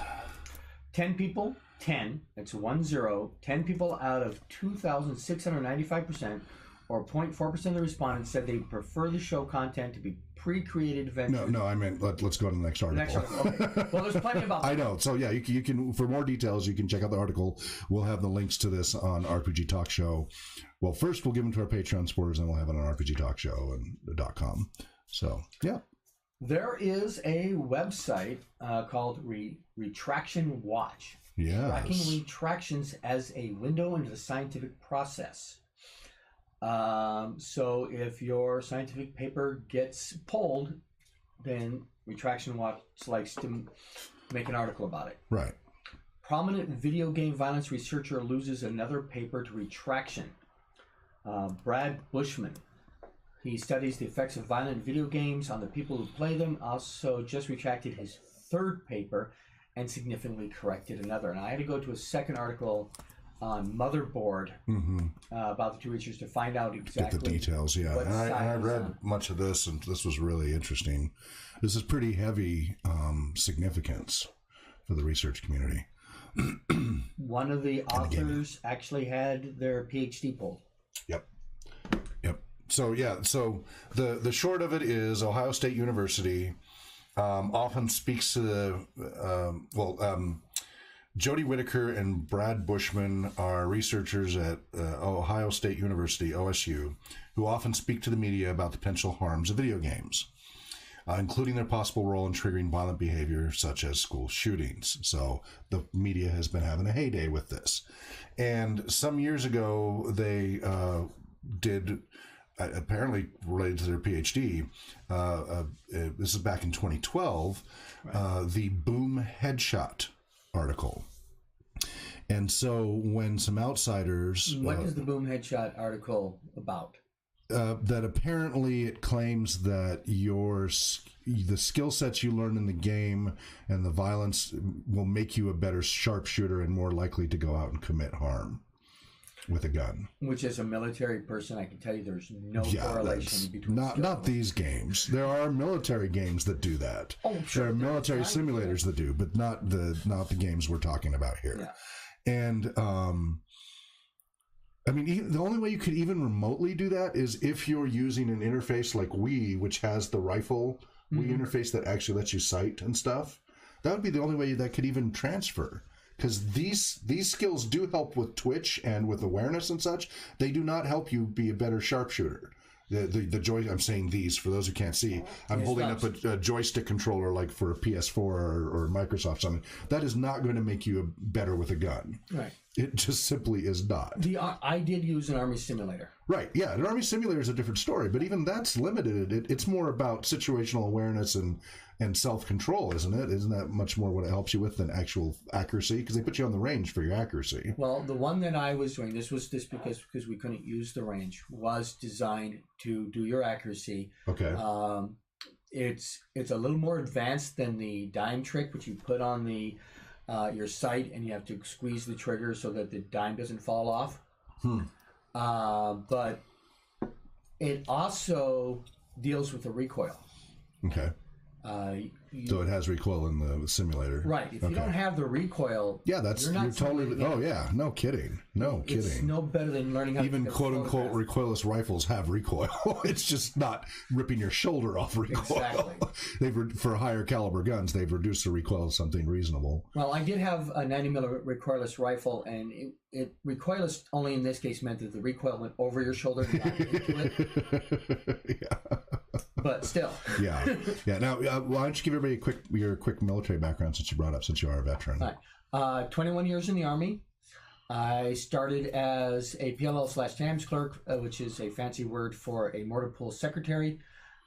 10 people, 10, that's 10 people out of 2,695%, or 0.4% of the respondents said they prefer the show content to be pre-created adventures. No, I meant let's go to the next article. Okay. Well, there's plenty about that. I know. So yeah, you can for more details, you can check out the article. We'll have the links to this on RPG Talk Show. Well, first we'll give them to our Patreon supporters, and we'll have it on RPG Talk Show and .com. So yeah. There is a website called Retraction Watch. Yes. Tracking retractions as a window into the scientific process. So if your scientific paper gets pulled, then Retraction Watch likes to make an article about it. Right. Prominent video game violence researcher loses another paper to retraction. Brad Bushman. He studies the effects of violent video games on the people who play them. Also just retracted his third paper and significantly corrected another. And I had to go to a second article on Motherboard about the two researchers to find out exactly get the details. Yeah, and I read on. much of this, and this was really interesting. This is pretty heavy significance for the research community. One of the authors actually had their PhD pulled. Yep. So yeah, so the short of it is Ohio State University often speaks to the Jody Whitaker and Brad Bushman are researchers at Ohio State University, OSU, who often speak to the media about the potential harms of video games, including their possible role in triggering violent behavior such as school shootings. So the media has been having a heyday with this. And some years ago, they did, apparently related to their PhD, this is back in 2012, the Boom Headshot article. And so when some outsiders... What is the Boom Headshot article about? That apparently it claims that the skill sets you learn in the game and the violence will make you a better sharpshooter and more likely to go out and commit harm with a gun. Which, as a military person, I can tell you there's no correlation between not these games. There are military games that do that. Oh, sure. There are military simulators that do, but not the games we're talking about here. Yeah. And I mean, the only way you could even remotely do that is if you're using an interface like Wii, which has the rifle Wii interface that actually lets you sight and stuff. That would be the only way that could even transfer. Because these skills do help with twitch and with awareness and such. They do not help you be a better sharpshooter. The joy, I'm saying these for those who can't see. I'm holding up a joystick controller like for a PS4 or Microsoft something. That is not going to make you better with a gun. Right. It just simply is not. I did use an Army simulator. Right. Yeah, an Army simulator is a different story, but even that's limited. It's more about situational awareness and self-control, isn't it? Isn't that much more what it helps you with than actual accuracy? Because they put you on the range for your accuracy. Well, the one that I was doing, this because we couldn't use the range, was designed to do your accuracy. Okay. It's a little more advanced than the dime trick, which you put on the your sight, and you have to squeeze the trigger so that the dime doesn't fall off. But it also deals with the recoil. Okay. So it has recoil in the simulator, right? If you don't have the recoil, you're totally. Oh yeah, no kidding, It's no better than learning how even to quote unquote recoilless rifles have recoil. It's just not ripping your shoulder off recoil. Exactly. For higher caliber guns, they've reduced the recoil to something reasonable. Well, I did have a 90mm recoilless rifle, and it recoilless only in this case meant that the recoil went over your shoulder and not into it. Yeah. But still. Yeah. Now, why don't you give everybody your quick military background since you are a veteran? All right. 21 years in the Army. I started as a PLL/TAMS clerk, which is a fancy word for a motor pool secretary.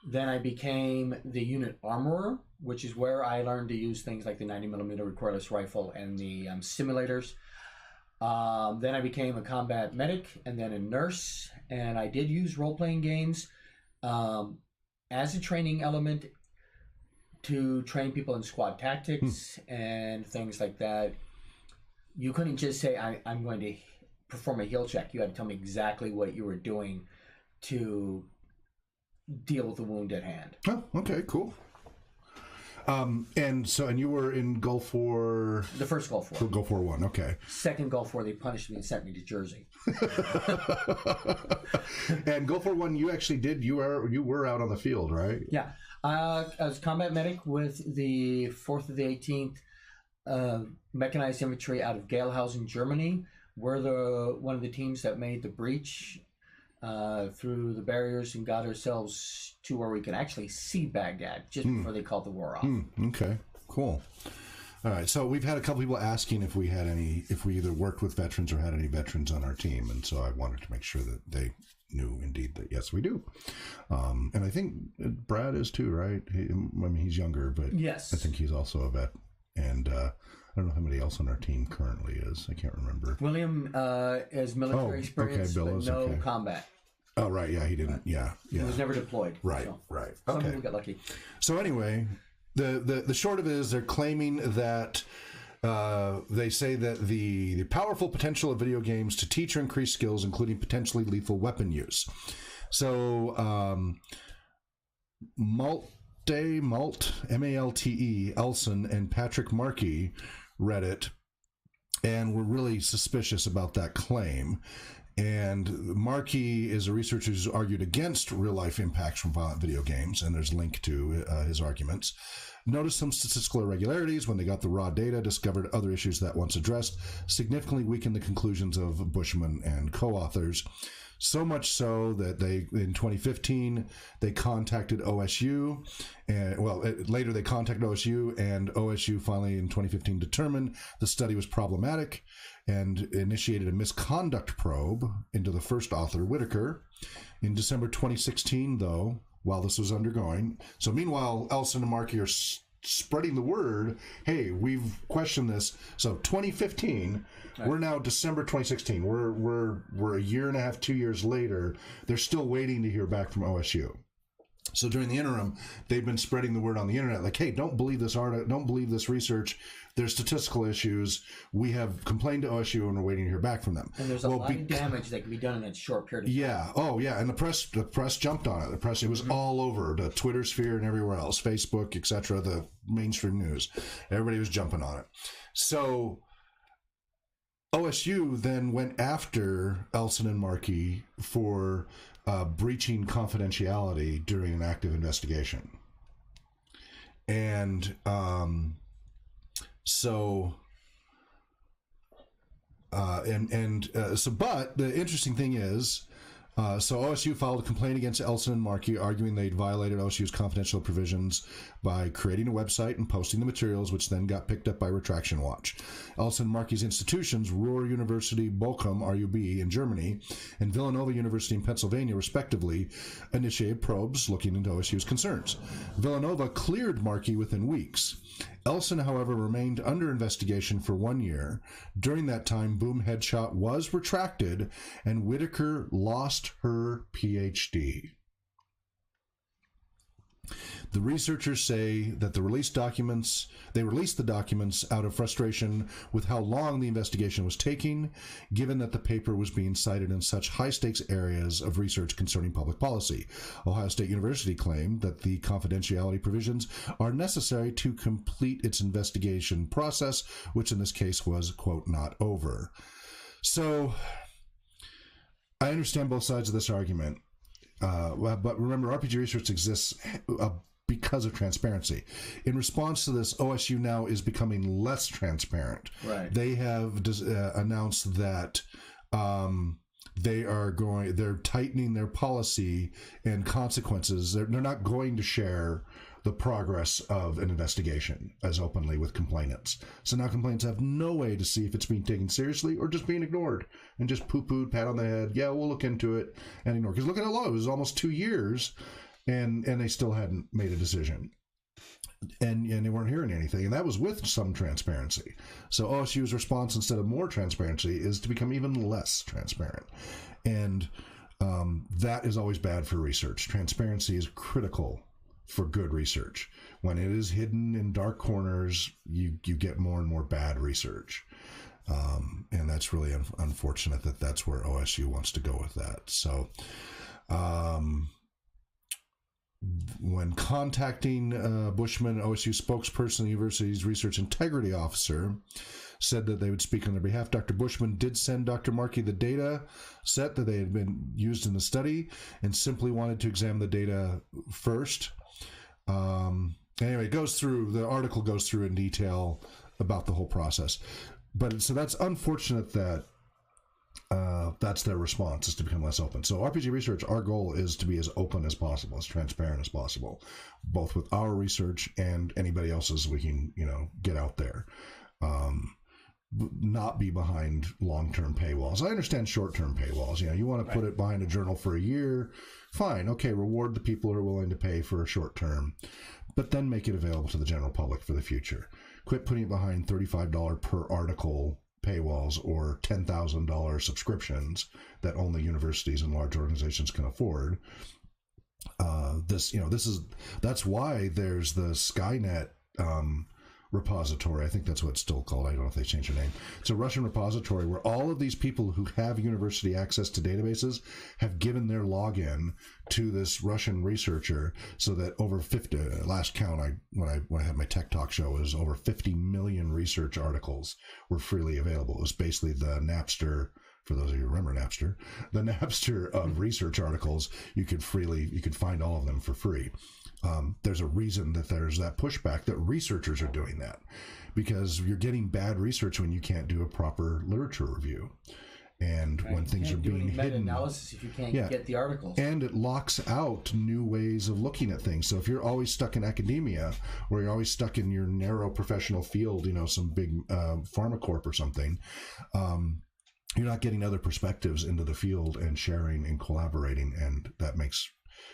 Then I became the unit armorer, which is where I learned to use things like the 90mm recoilless rifle and the simulators. Then I became a combat medic and then a nurse, and I did use role-playing games as a training element to train people in squad tactics and things like that. You couldn't just say, I'm going to perform a heal check. You had to tell me exactly what you were doing to deal with the wound at hand. Oh, okay, cool. And you were in Gulf War... The first Gulf War. Gulf War 1, okay. Second Gulf War, they punished me and sent me to Jersey. And Gulf War 1, you actually did, you were out on the field, right? Yeah. I was combat medic with the 4th of the 18th Mechanized Infantry out of Gelhausen, Germany. We're one of the teams that made the breach through the barriers and got ourselves to where we could actually see Baghdad just before they called the war off. Okay, cool. All right, so we've had a couple people asking if we either worked with veterans or had any veterans on our team, and so I wanted to make sure that they knew indeed that yes, we do. And I think Brad is too, right? He's younger, but yes, I think he's also a vet. And I don't know how many else on our team currently is. I can't remember. William is military experience, Bill but is, no combat. Oh, right. Yeah, he didn't. Yeah. He was never deployed. Right, so. right. Some Okay. people get lucky. So anyway, the short of it is they're claiming that they say that the powerful potential of video games to teach or increase skills, including potentially lethal weapon use. So Malte, M-A-L-T-E, Elson, and Patrick Markey read it and were really suspicious about that claim. And Markey is a researcher who's argued against real-life impacts from violent video games, and there's a link to his arguments. Noticed some statistical irregularities when they got the raw data, discovered other issues that once addressed, significantly weakened the conclusions of Bushman and co-authors. So much so that in 2015, they contacted OSU, and later they contacted OSU, and OSU finally in 2015 determined the study was problematic and initiated a misconduct probe into the first author, Whitaker. In December 2016, though, while this was undergoing, so meanwhile, Elson and Markey are spreading the word, hey, we've questioned this. So 2015, right. We're now December 2016. We're a year and a half, 2 years later. They're still waiting to hear back from OSU. So during the interim, they've been spreading the word on the internet, like, hey, don't believe this article, don't believe this research. There's statistical issues. We have complained to OSU, and we're waiting to hear back from them. And there's a lot of damage that can be done in that short period of time. Yeah. Oh, yeah. And the press jumped on it. It was all over the Twitter sphere and everywhere else, Facebook, etc., the mainstream news. Everybody was jumping on it. So OSU then went after Elson and Markey for breaching confidentiality during an active investigation. And but the interesting thing is, so OSU filed a complaint against Elson and Markey, arguing they'd violated OSU's confidential provisions by creating a website and posting the materials, which then got picked up by Retraction Watch. Elson and Markey's institutions, Ruhr University Bochum, RUB, in Germany, and Villanova University in Pennsylvania, respectively, initiated probes looking into OSU's concerns. Villanova cleared Markey within weeks. Elson, however, remained under investigation for 1 year. During that time, Boom Headshot was retracted, and Whitaker lost her PhD. The researchers say that they released the documents out of frustration with how long the investigation was taking, given that the paper was being cited in such high-stakes areas of research concerning public policy. Ohio State University claimed that the confidentiality provisions are necessary to complete its investigation process, which in this case was, quote, not over. So I understand both sides of this argument. But remember, RPG research exists because of transparency. In response to this, OSU now is becoming less transparent. Right. They have announced that they're tightening their policy and consequences. They're not going to share the progress of an investigation as openly with complainants. So now complainants have no way to see if it's being taken seriously or just being ignored and just poo-pooed, pat on the head, yeah, we'll look into it, and ignore. Because look at how long, it was almost 2 years and they still hadn't made a decision. And they weren't hearing anything, and that was with some transparency. So OSU's response, instead of more transparency, is to become even less transparent, and that is always bad for research. Transparency is critical for good research. When it is hidden in dark corners, you get more and more bad research, and that's really unfortunate that that's where OSU wants to go with that. So. When contacting Bushman, OSU spokesperson, the university's research integrity officer said that they would speak on their behalf. Dr. Bushman did send Dr. Markey the data set that they had been used in the study and simply wanted to examine the data first. Anyway, the article goes through in detail about the whole process. But so that's unfortunate that that's their response, is to become less open. So RPG Research, our goal is to be as open as possible, as transparent as possible, both with our research and anybody else's we can, get out there. Not be behind long-term paywalls. I understand short-term paywalls. You want to put it behind a journal for a year, fine. Okay, reward the people who are willing to pay for a short term, but then make it available to the general public for the future. Quit putting it behind $35 per article paywalls or $10,000 subscriptions that only universities and large organizations can afford. That's why there's the Skynet repository. I think that's what it's still called. I don't know if they changed their name. It's a Russian repository where all of these people who have university access to databases have given their login to this Russian researcher, so that over 50, last count, when I had my tech talk show, was over 50 million research articles were freely available. It was basically the Napster, for those of you who remember Napster, the Napster of research articles. You could find all of them for free. There's a reason that there's that pushback, that researchers are doing that, because you're getting bad research when you can't do a proper literature review, and when things are being hidden. Meta-analysis if you can't get the articles, and it locks out new ways of looking at things. So if you're always stuck in academia, or you're always stuck in your narrow professional field, some big pharma corp or something, you're not getting other perspectives into the field and sharing and collaborating, and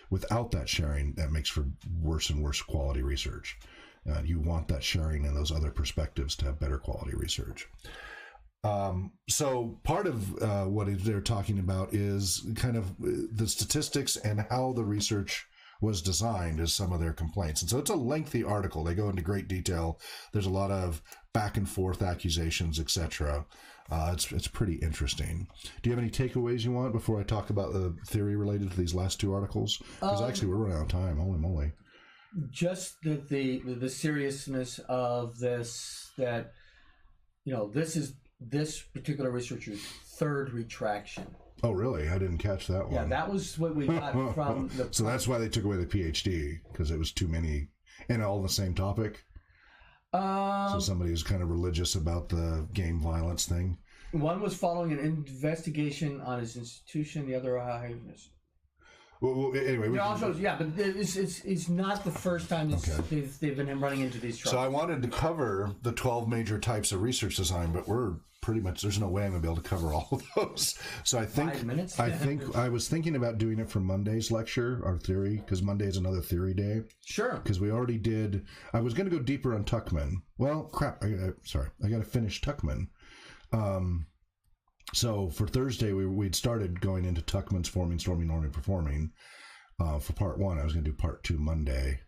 without that sharing, that makes for worse and worse quality research. You want that sharing and those other perspectives to have better quality research. So part of what they're talking about is kind of the statistics and how the research was designed is some of their complaints. And so it's a lengthy article. They go into great detail. There's a lot of back and forth accusations, etc. It's pretty interesting. Do you have any takeaways you want before I talk about the theory related to these last two articles? Because actually we're running out of time. Holy moly. Just the seriousness of this, that, this is this particular researcher's third retraction. Oh, really? I didn't catch that one. Yeah, that was what we got from the... So that's why they took away the PhD, because it was too many, and all the same topic? So somebody who's kind of religious about the game violence thing? One was following an investigation on his institution, the other... Well, anyway, but it's not the first time they've been running into these troubles. So I wanted to cover the 12 major types of research design, but we're pretty much, there's no way I'm gonna be able to cover all of those. So I think 5 minutes. I was thinking about doing it for Monday's lecture, our theory, because Monday is another theory day. Sure. Because we already did. I was going to go deeper on Tuckman. Well, crap. I got to finish Tuckman. So for Thursday, we'd started going into Tuckman's forming, storming, norming, performing for part one. I was going to do part two Monday.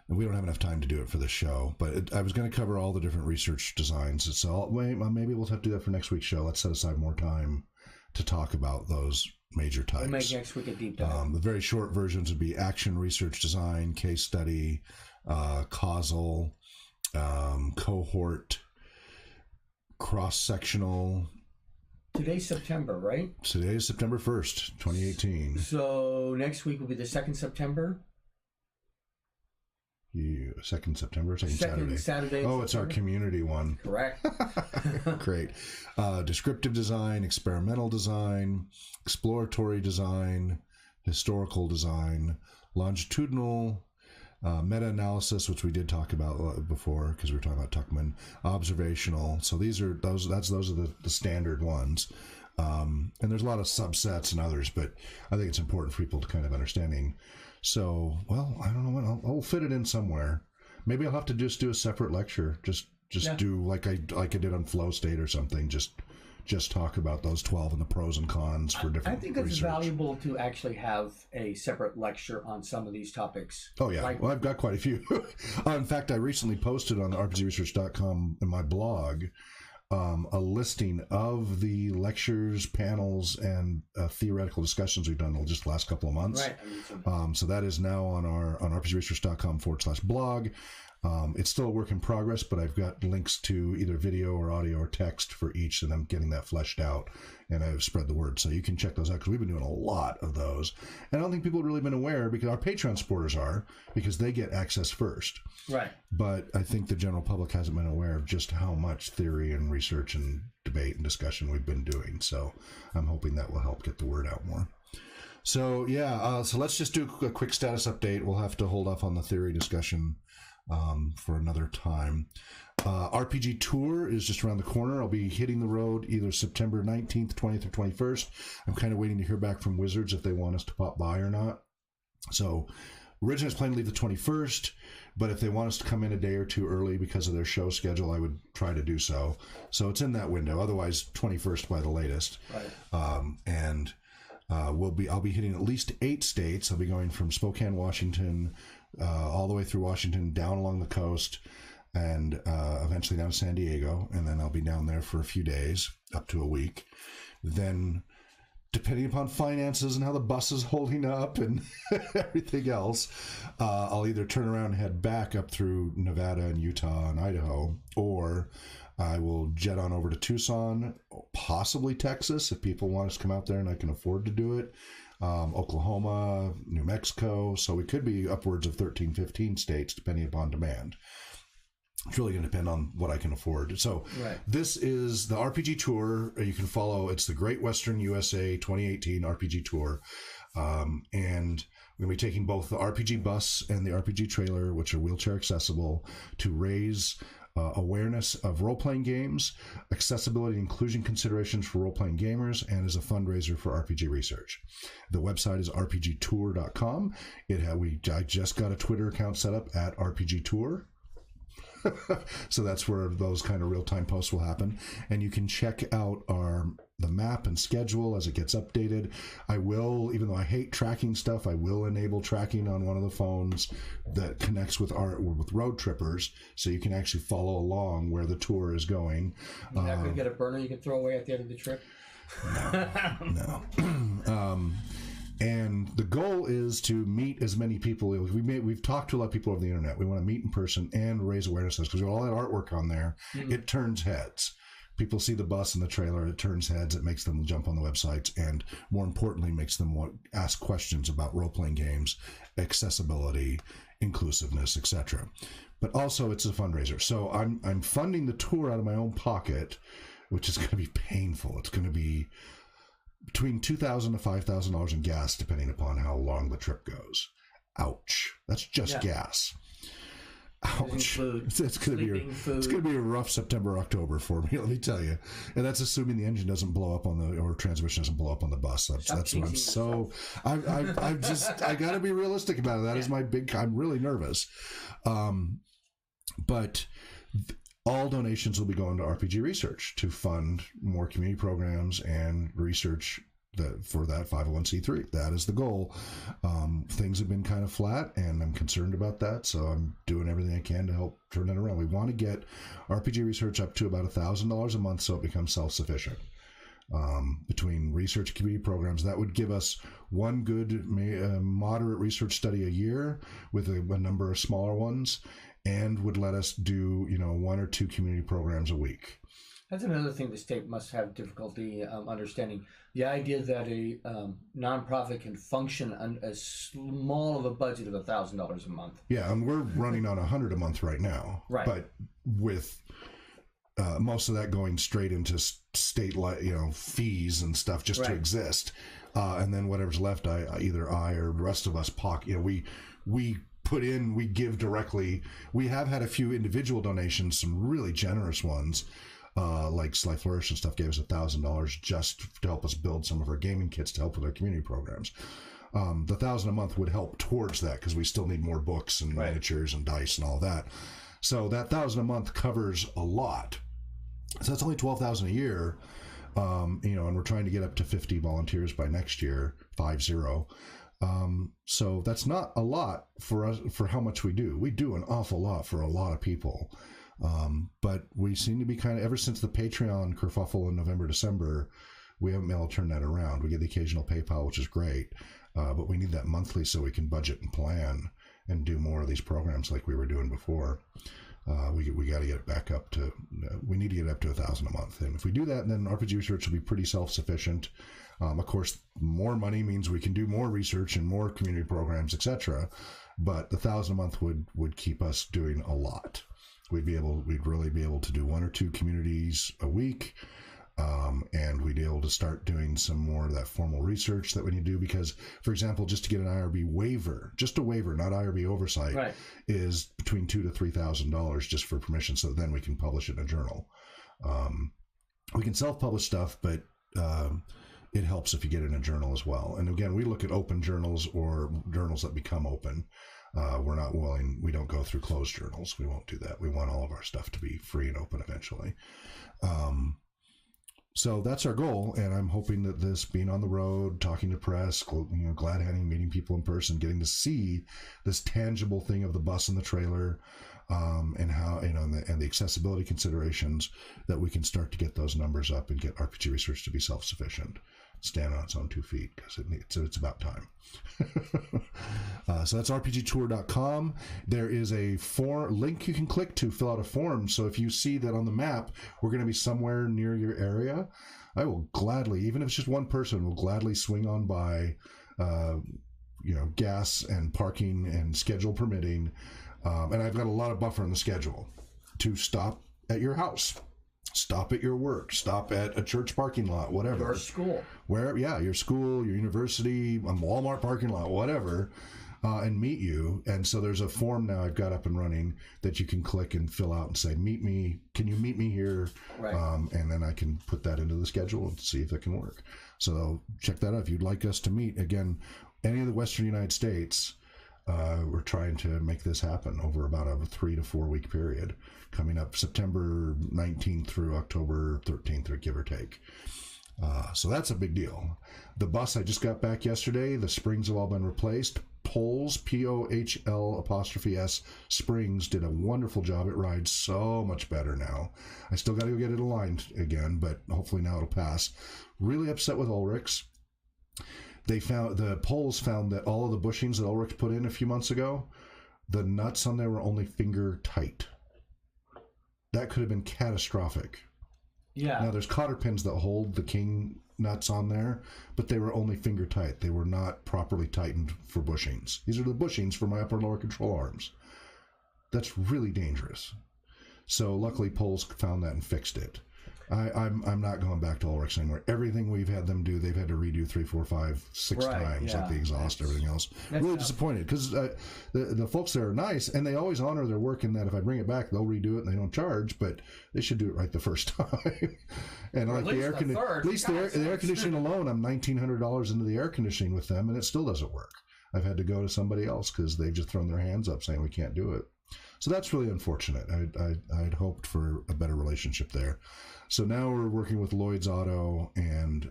And we don't have enough time to do it for this show. But I was going to cover all the different research designs. So maybe we'll have to do that for next week's show. Let's set aside more time to talk about those major types. We'll make next week a deep dive. The very short versions would be action research design, case study, causal, cohort, cross-sectional. Today's September, right? Today is September 1st, 2018. So next week will be the 2nd September? Yeah, 2nd September, second Saturday. Oh, it's our community one. Correct. Great. Descriptive design, experimental design, exploratory design, historical design, longitudinal, meta-analysis, which we did talk about before because we were talking about Tuckman, observational. So those are the standard ones. And there's a lot of subsets and others, but I think it's important for people to kind of understanding. So, well, I don't know when I'll fit it in somewhere. Maybe I'll have to just do a separate lecture. Just do like I did on flow state or something. Just talk about those 12 and the pros and cons for different. I think it's valuable to actually have a separate lecture on some of these topics. Oh yeah, well, I've got quite a few. In fact, I recently posted on the RPGresearch.com in my blog a listing of the lectures, panels, and theoretical discussions we've done just the last couple of months. Right. So that is now on rpgresearch.com/blog. It's still a work in progress, but I've got links to either video or audio or text for each, and I'm getting that fleshed out, and I've spread the word. So you can check those out because we've been doing a lot of those. And I don't think people have really been aware, because our Patreon supporters are, because they get access first. Right. But I think the general public hasn't been aware of just how much theory and research and debate and discussion we've been doing. So I'm hoping that will help get the word out more. So yeah, so let's just do a quick status update. We'll have to hold off on the theory discussion for another time. RPG Tour is just around the corner. I'll be hitting the road either September 19th, 20th, or 21st. I'm kind of waiting to hear back from Wizards if they want us to pop by or not. So originally I was planning to leave the 21st, but if they want us to come in a day or two early because of their show schedule, I would try to do so. So it's in that window. Otherwise, 21st by the latest. Right. I'll be hitting at least 8 states. I'll be going from Spokane, Washington, all the way through Washington, down along the coast, and eventually down to San Diego. And then I'll be down there for a few days, up to a week. Then, depending upon finances and how the bus is holding up and everything else, I'll either turn around and head back up through Nevada and Utah and Idaho, or I will jet on over to Tucson, possibly Texas, if people want us to come out there and I can afford to do it. Oklahoma, New Mexico. So we could be upwards of 13, 15 states, depending upon demand. It's really going to depend on what I can afford. So This is the RPG Tour. You can follow. It's the Great Western USA 2018 RPG Tour. And we're going to be taking both the RPG bus and the RPG trailer, which are wheelchair accessible, to raise awareness of role-playing games, accessibility and inclusion considerations for role-playing gamers, and as a fundraiser for RPG research. The website is rpgtour.com. I just got a Twitter account set up at rpgtour. So that's where those kind of real-time posts will happen. And you can check out the map and schedule as it gets updated. I will, even though I hate tracking stuff, I will enable tracking on one of the phones that connects with road trippers, so you can actually follow along where the tour is going. You're not going to get a burner you can throw away at the end of the trip? No. And the goal is to meet as many people. We've talked to a lot of people over the internet. We want to meet in person and raise awareness, because with all that artwork on there, it turns heads. People see the bus and the trailer, it turns heads, it makes them jump on the websites, and more importantly, makes them ask questions about role-playing games, accessibility, inclusiveness, etc. But also, it's a fundraiser. So I'm funding the tour out of my own pocket, which is going to be painful. It's going to be between $2,000 to $5,000 in gas, depending upon how long the trip goes. Ouch. That's just gas. Ouch. It's going to be a rough September, October for me, let me tell you. And that's assuming the engine doesn't blow up or transmission doesn't blow up on the bus. That's what I'm so... I got to be realistic about it. That is my big... I'm really nervous. But all donations will be going to RPG Research to fund more community programs and research for that 501c3. That is the goal. Things have been kind of flat, and I'm concerned about that, so I'm doing everything I can to help turn it around. We want to get RPG Research up to about $1,000 a month so it becomes self-sufficient. Between research and community programs, that would give us one good moderate research study a year with a number of smaller ones, and would let us do 1 or 2 community programs a week. That's another thing the state must have difficulty understanding. The idea that a nonprofit can function on as small of a budget of $1,000 a month. Yeah, and we're running on $100 a month right now. Right. But with most of that going straight into state fees and stuff just to exist, and then whatever's left, either I or the rest of us pocket. We put in, we give directly. We have had a few individual donations, some really generous ones, like Sly Flourish and stuff gave us $1,000 just to help us build some of our gaming kits to help with our community programs. The $1,000 a month would help towards that because we still need more books and miniatures and dice and all that. So that $1,000 a month covers a lot. So that's only $12,000 a year, and we're trying to get up to 50 volunteers by next year, 50. So that's not a lot for us for how much we do. We do an awful lot for a lot of people, but we seem to be kind of, ever since the Patreon kerfuffle in November, December, we haven't been able to turn that around. We get the occasional PayPal, which is great, but we need that monthly so we can budget and plan and do more of these programs like we were doing before. We got to get it back up to, we need to get it up to $1,000 a month. And if we do that, then RPG research will be pretty self-sufficient. Of course, more money means we can do more research and more community programs, etc. But the $1,000 a month would keep us doing a lot. We'd really be able to do 1 or 2 communities a week. And we'd be able to start doing some more of that formal research that we need to do because, for example, just to get an IRB waiver, just a waiver, not IRB oversight, is between $2,000 to $3,000 just for permission. So then we can publish it in a journal. We can self-publish stuff, but it helps if you get it in a journal as well. And again, we look at open journals or journals that become open. We don't go through closed journals. We won't do that. We want all of our stuff to be free and open eventually. So that's our goal, and I'm hoping that this being on the road, talking to press, glad handing, meeting people in person, getting to see this tangible thing of the bus and the trailer, and how and the accessibility considerations, that we can start to get those numbers up and get RPG research to be self-sufficient, stand on its own 2 feet, because it's about time. So that's rpgtour.com. There is a link you can click to fill out a form. So if you see that on the map, we're going to be somewhere near your area, I will gladly, even if it's just one person, will gladly swing on by, gas and parking and schedule permitting. And I've got a lot of buffer in the schedule to stop at your house. Stop at your work, stop at a church parking lot, whatever. Your school. Your school, your university, a Walmart parking lot, whatever, and meet you. And so there's a form now I've got up and running that you can click and fill out and say, meet me, can you meet me here? Right. And then I can put that into the schedule and see if it can work. So check that out. If you'd like us to meet, again, any of the Western United States, we're trying to make this happen over about a 3 to 4 week period, coming up September 19th through October 13th, or give or take. So that's a big deal. The bus, I just got back yesterday. The springs have all been replaced. Poles, P-O-H-L' Springs, did a wonderful job. It rides so much better now. I still got to go get it aligned again, but hopefully now it'll pass. Really upset with Ulrich's. The Poles found that all of the bushings that Ulrich put in a few months ago, the nuts on there were only finger tight. That could have been catastrophic. Yeah. Now there's cotter pins that hold the king nuts on there, but they were only finger tight. They were not properly tightened for bushings. These are the bushings for my upper and lower control arms. That's really dangerous. So luckily Poles found that and fixed it. I'm not going back to Ulrich's anymore. Everything we've had them do, they've had to redo 3, 4, 5, 6 times, like the exhaust, everything else. Really disappointed because the folks there are nice, and they always honor their work in that if I bring it back, they'll redo it and they don't charge, but they should do it right the first time. And like the air conditioning, at least the air conditioning alone, I'm $1,900 into the air conditioning with them, and it still doesn't work. I've had to go to somebody else because they've just thrown their hands up saying we can't do it. So that's really unfortunate. I'd hoped for a better relationship there. So now we're working with Lloyd's Auto and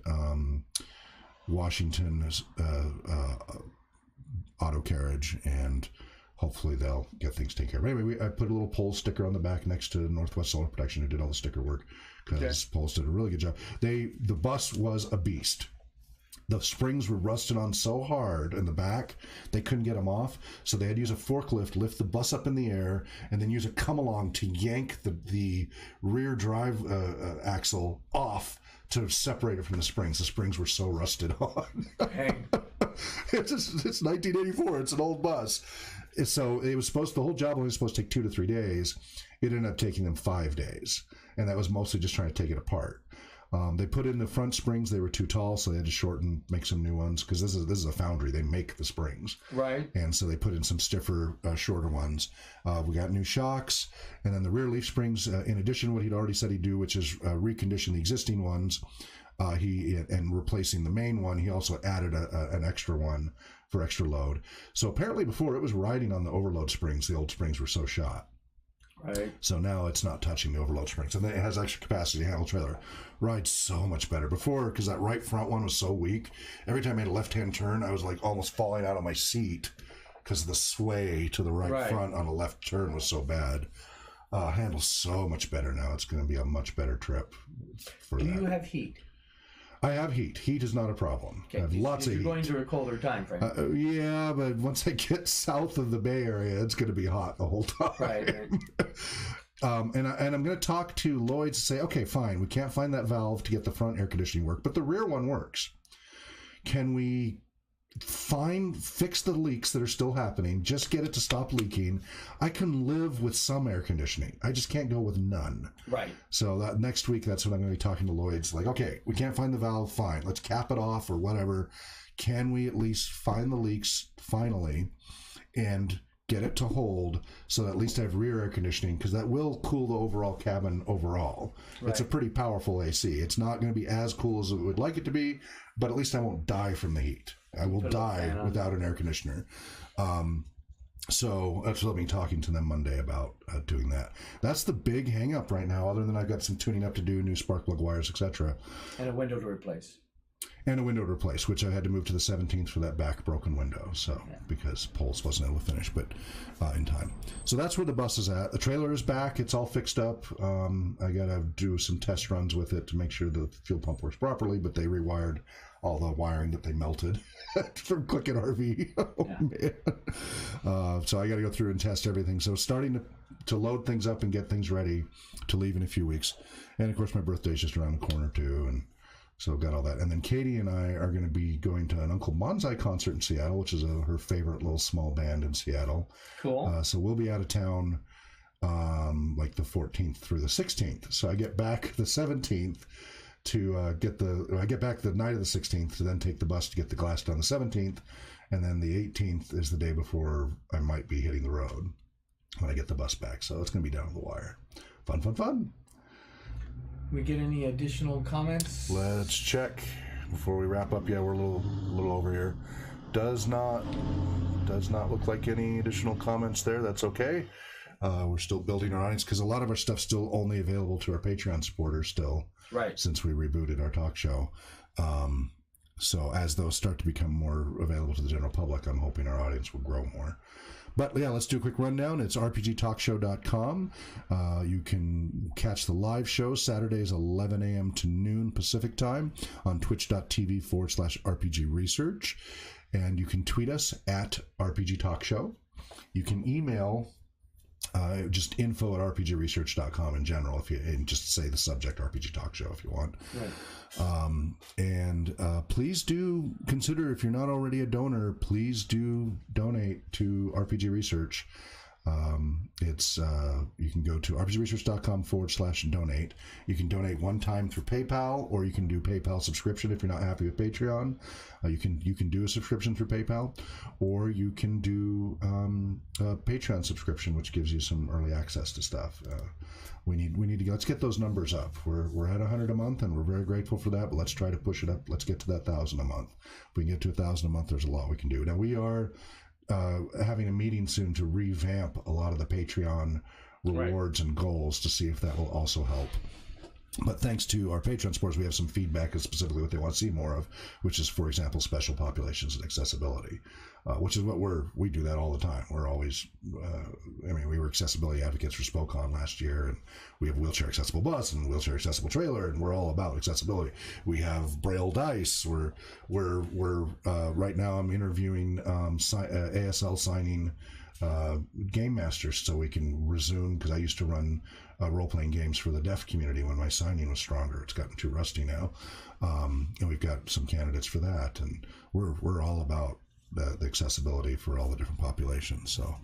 Washington's Auto Carriage, and hopefully they'll get things taken care of. Anyway, I put a little pole sticker on the back next to Northwest Solar Protection, who did all the sticker work, because Poles did a really good job. The bus was a beast. The springs were rusted on so hard in the back, they couldn't get them off. So they had to use a forklift, lift the bus up in the air, and then use a come-along to yank the rear drive axle off to separate it from the springs. The springs were so rusted on. It's 1984. It's an old bus. So it was the whole job was supposed to take 2 to 3 days. It ended up taking them 5 days. And that was mostly just trying to take it apart. They put in the front springs. They were too tall, so they had to shorten, make some new ones, because this is a foundry. They make the springs. Right. And so they put in some stiffer, shorter ones. We got new shocks. And then the rear leaf springs, in addition to what he'd already said he'd do, which is recondition the existing ones, And replacing the main one, he also added an extra one for extra load. So apparently before it was riding on the overload springs. The old springs were so shot. Right. So now it's not touching the overload springs. And then it has extra capacity to handle trailer. Rides so much better. Before, because that right front one was so weak, every time I made a left-hand turn, I was like almost falling out of my seat because the sway to the right front on a left turn was so bad. Handles so much better now. It's going to be a much better trip for that. Do you have heat? I have heat. Heat is not a problem. Okay. I have lots of heat. You're going through a colder time frame. Yeah, but once I get south of the Bay Area, it's going to be hot the whole time. Right. And I'm going to talk to Lloyd's and say, okay, fine, we can't find that valve to get the front air conditioning work, but the rear one works. Can we fix the leaks that are still happening, just get it to stop leaking? I can live with some air conditioning. I just can't go with none. Right. So that next week, that's when I'm going to be talking to Lloyd's. Like, okay, we can't find the valve, fine, let's cap it off or whatever. Can we at least find the leaks finally and get it to hold so that at least I have rear air conditioning, because that will cool the overall cabin overall. Right. It's a pretty powerful AC. It's not going to be as cool as it would like it to be, but at least I won't die from the heat. I will die without an air conditioner. So that's what I'll be talking to them Monday about doing that. That's the big hang up right now, other than I've got some tuning up to do, new spark plug wires, etc. And a window to replace. And a window to replace, which I had to move to the 17th for that back broken window. So because Poles wasn't able to finish, but in time. So that's where the bus is at. The trailer is back. It's all fixed up. I got to do some test runs with it to make sure the fuel pump works properly, but they rewired all the wiring that they melted from clicking RV. Oh, man. So I got to go through and test everything. So starting to load things up and get things ready to leave in a few weeks. And of course, my birthday's just around the corner too. And so got all that. And then Katie and I are going to be going to an Uncle Bonsai concert in Seattle, which is her favorite little small band in Seattle. Cool. So we'll be out of town like the 14th through the 16th. So I get back the 17th to I get back the night of the 16th to then take the bus to get the glass done the 17th. And then the 18th is the day before I might be hitting the road when I get the bus back. So it's going to be down to the wire. Fun, fun, fun. We get any additional comments? Let's check before we wrap up. Yeah, we're a little over here. Does not look like any additional comments there. That's okay. We're still building our audience because a lot of our stuff's still only available to our Patreon supporters still. Right. Since we rebooted our talk show. So as those start to become more available to the general public, I'm hoping our audience will grow more. But yeah, let's do a quick rundown. It's rpgtalkshow.com. You can catch the live show Saturdays 11 a.m. to noon Pacific time on twitch.tv/RPG Research. And you can tweet us at RPG Talk Show. You can email just info@rpgresearch.com in general, and just say the subject RPG Talk Show if you want. Right. And please do consider, if you're not already a donor, please do donate to RPG Research. It's you can go to rpgresearch.com/donate. You can donate one time through PayPal, or you can do PayPal subscription if you're not happy with Patreon. You can do a subscription through PayPal, or you can do a Patreon subscription, which gives you some early access to stuff. We need to go. Let's get those numbers up. We're at 100 a month, and we're very grateful for that. But let's try to push it up. Let's get to that 1,000 a month. If we can get to 1,000 a month, there's a lot we can do. Now we are having a meeting soon to revamp a lot of the Patreon rewards and goals to see if that will also help. But thanks to our Patreon supporters, we have some feedback as specifically what they want to see more of, which is, for example, special populations and accessibility, which is what we do that all the time. We're always, we were accessibility advocates for Spokon last year, and we have wheelchair accessible bus and wheelchair accessible trailer, and we're all about accessibility. We have Braille dice. We're right now I'm interviewing ASL signing game masters so we can resume, because I used to run role-playing games for the deaf community when my signing was stronger. It's gotten too rusty now, and we've got some candidates for that, and we're all about the accessibility for all the different populations. So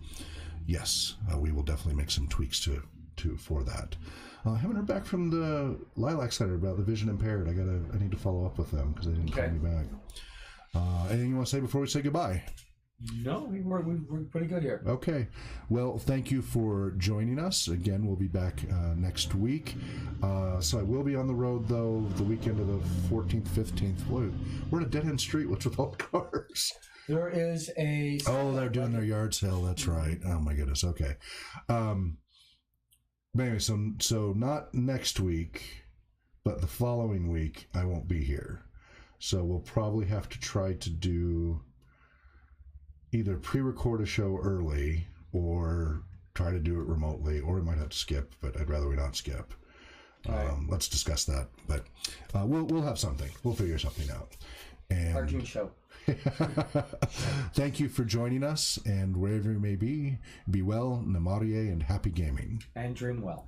yes, we will definitely make some tweaks for that. I haven't heard back from the Lilac Center about the vision impaired. I need to follow up with them because they didn't call me back. Anything you want to say before we say goodbye? No, we're pretty good here. Okay. Well, thank you for joining us. Again, we'll be back next week. So I will be on the road, though, the weekend of the 14th, 15th. Boy, we're in a dead-end street. What's with all the cars? There is a... Oh, they're doing their yard sale. That's right. Oh, my goodness. Okay. But anyway, so not next week, but the following week, I won't be here. So we'll probably have to try to do either pre-record a show early or try to do it remotely, or we might have to skip, but I'd rather we not skip. Right. Let's discuss that, but we'll have something. We'll figure something out. And Cartoon show. Thank you for joining us, and wherever you may be well, namarie, and happy gaming. And dream well.